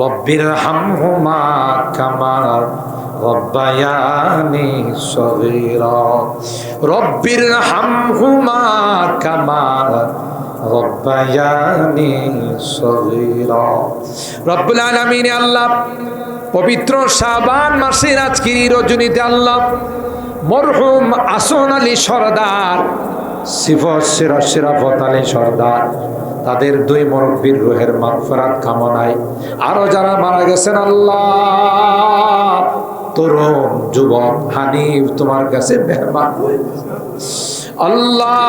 رب ارحمهما كما ربياني صغيرا رب ارحمهما كما ربياني صغيرا রব্বুল আলামিন আল্লাহ পবিত্র শাবান মাসের আজকের রজনীতে আল্লাহ মরহুম আসন আলী সরদার, সিরাফত আলী সরদার, তাদের 2 মুরব্বির রূহের মাগফিরাত কামনায় আরো যারা মারা গেছেন আল্লাহ, তরুণ যুবক হানিফ তোমার কাছে মেহমান আল্লাহ,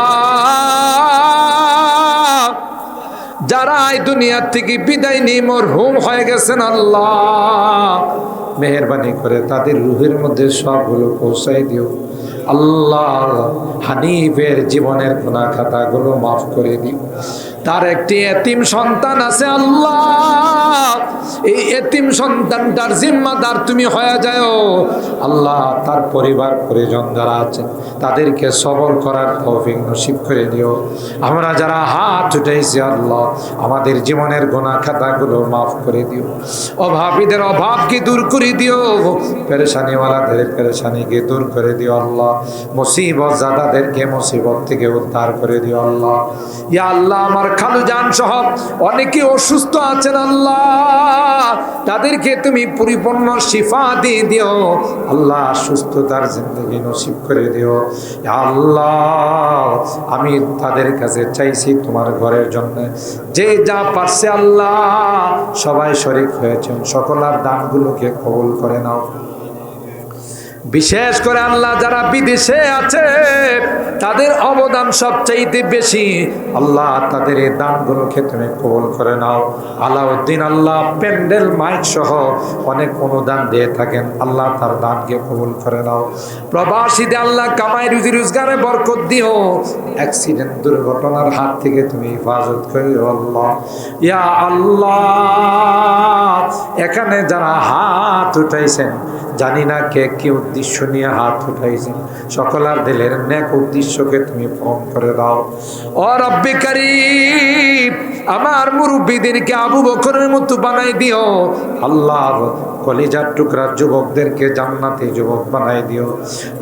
যারা এই দুনিয়া থেকে বিদায় নিয়ে মরহুম হয়ে গেছেন আল্লাহ, মেহেরবানি করে তাদের রূহের মধ্যে সবগুলো পৌঁছাই দিও আল্লাহ। হানিফের জীবনের গুনাহ খাতাগুলো মাফ করে দিও। তার একটি এতিম সন্তান আছে আল্লাহ, এই এতিম সন্তানটার জিম্মাদার তুমি হয়ে যাও আল্লাহ। তার পরিবার পরিজন যারা আছেন তাদেরকে সবর করার তৌফিক নসিব করে দিও। আমরা যারা হাত উঠাইছি আল্লাহ, আমাদের জীবনের গুনাহ খাতাগুলো মাফ করে দিও। অভাবীদের অভাবকে দূর করে দিও, পেরেশানিওয়ালাদের পেরেশানিকে দূর করে দিও আল্লাহ। মুসিবত জাদাদেরকে মুসিবত থেকে উদ্ধার করে দিও আল্লাহ। ইয়া আল্লাহ, আমার খালুজান সহ অনেকে অসুস্থ আছেন আল্লাহ, তাদেরকে তুমি পরিপূর্ণ শিফা দিয়ে দিও আল্লাহ, সুস্থতার জিন্দেগি নসিব করে দিও আল্লাহ। আমি তাদের কাছে চাইছি তোমার ঘরের জন্য, যে যা পারছে আল্লাহ সবাই শরীক হয়েছেন, সকলের দানগুলোকে কবুল করে নাও। বিশেষ করে আল্লাহ যারা বিদেশে আছে তাদের অবদান সবচাইতে বেশি। আল্লাহ তাদের এই দানগুলোকে তুমি কবুল করে নাও। আলাউদ্দিন আল্লাহ প্যান্ডেল মাইক সহ অনেক অনুদান দিয়ে থাকেন, আল্লাহ তার দানকে কবুল করে নাও। প্রবাসীদের আল্লাহ কামাই রুজি রোজগারে বরকত দিও, অ্যাক্সিডেন্ট দুর্ঘটনার হাত থেকে তুমি হেফাজত করিও আল্লাহ। ইয়া আল্লাহ, এখানে যারা হাত উঠাইছেন জানি না কে কি উদ্দেশ্য নিয়ে হাত উঠাইছেন, সকলের দিলের নেক উদ্দেশ্যকে তুমি পূরণ করে দাও। ও রব্বে কারীম, আমার মুরব্বীদেরকে আবু বকরের মতো বানাই দিও আল্লাহ। কলিজার টুকরা যুবকদেরকে জান্নাতি যুবক বানাই দিও।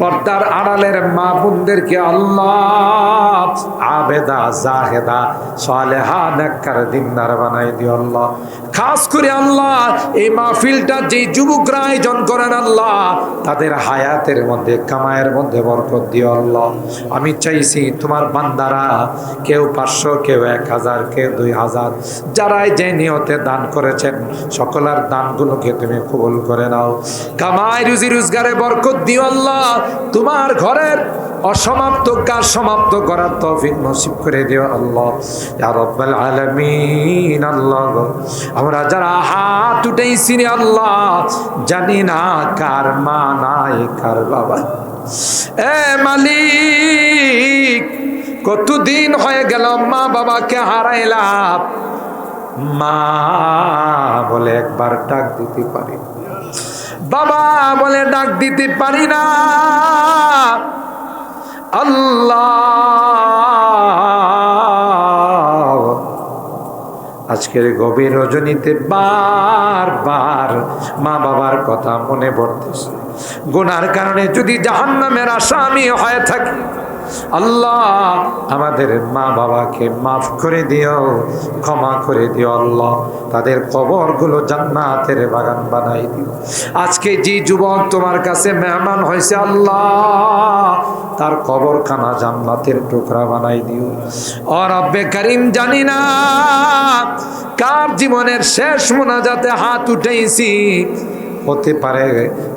পর্দার আড়ালের মা বোনদেরকে আল্লাহ আবেদা জাহেদা সালেহা নেককার দিনদার বানাই দিও আল্লাহ। খাস করে আল্লাহ এই মাহফিলটা যে যুবকরা আয়োজন করেন আল্লাহ, তাদের হায়াতের মধ্যে কামায়ের মধ্যে বরকত দিও আল্লাহ। আমি চাইছি তোমার বান্দারা কেউ 500, কেউ 1000, কেউ 2000, যারাই যে নিয়তে দান করেছেন সকলের দানগুলোকে তুমি কবুল করে নাও। কামাই রুজি রোজগারে বরকত দিও আল্লাহ। তোমার ঘরের অসমাপ্ত কাজ সমাপ্ত করার তৌফিক নসিব করে দিও আল্লাহ ইয়া রাব্বাল আলামিন। আল্লাহ আমরা যারা হাত উঠাইছি আল্লাহ, জানি না কার মা নাই কার বাবা। এ মালিক, কতদিন হয়ে গেল মা বাবাকে হারাইলাম, মা বলে একবার ডাক দিতে পারি, বাবা বলে ডাক দিতে পারি না। আল্লাহ, আজকের গভীর রজনীতে বারবার মা বাবার কথা মনে পড়তেছে। গুনার কারণে যদি জাহান্নামের আসামি হয়ে থাকে আল্লাহ, আমাদের মা বাবাকে মাফ করে দিও, ক্ষমা করে দিও আল্লাহ। তাদের কবরগুলো জান্নাতের বাগান বানাই দিও। আজকে যে যুবক তোমার কাছে মেহমান হয়েছে আল্লাহ, তার কবরখানা জান্নাতের টুকরা বানাই দিও। ও রব্বে কারীম, জানি না কার জীবনের শেষ মোনাজাতে হাত উঠেছি, হতে পারে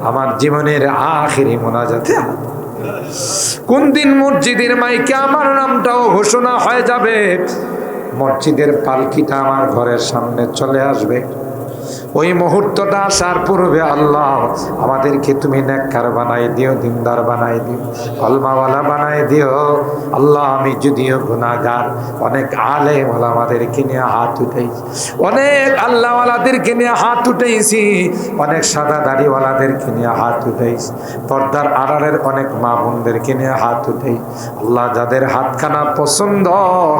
আমার জীবনের আখিরি মোনাজাতে হাত। কোন দিন মসজিদের মাইকে আমার নামটাও ঘোষণা হয়ে যাবে, মসজিদের পালকিটা আমার ঘরের সামনে চলে আসবে, ওই মুহূর্তটা আসার পূর্বে আল্লাহ আমাদেরকে তুমি নেককার বানাই দিও, দিনদার বানাই দিও, কলমাওয়ালা বানাই দিও আল্লাহ। আমি যদিও গুনাহগার, অনেক আলেম আমাদেরকে নিয়ে হাত উঠেছি, অনেক আল্লাহওয়ালাদেরকে নিয়ে হাত উঠেছি, অনেক সাদা দাড়িওয়ালাদেরকে নিয়ে হাত উঠেছি, পর্দার আড়ালের অনেক মা বোনদেরকে নিয়ে হাত উঠেছি আল্লাহ। যাদের হাতখানা পছন্দ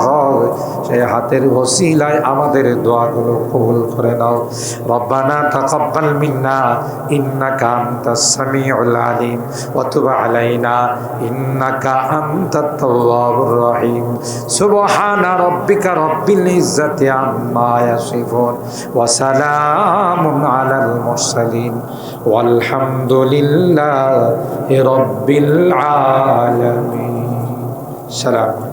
হয় সেই হাতের ওসিলায় আমাদের দোয়াগুলো কবুল করে নাও। ربنا تقبل منا إنك أنت السميع العليم وتب علينا إنك أنت التواب الرحيم سبحان ربك رب العزة عما يصفون وسلام على المرسلين والحمد لله رب العالمين. سلام.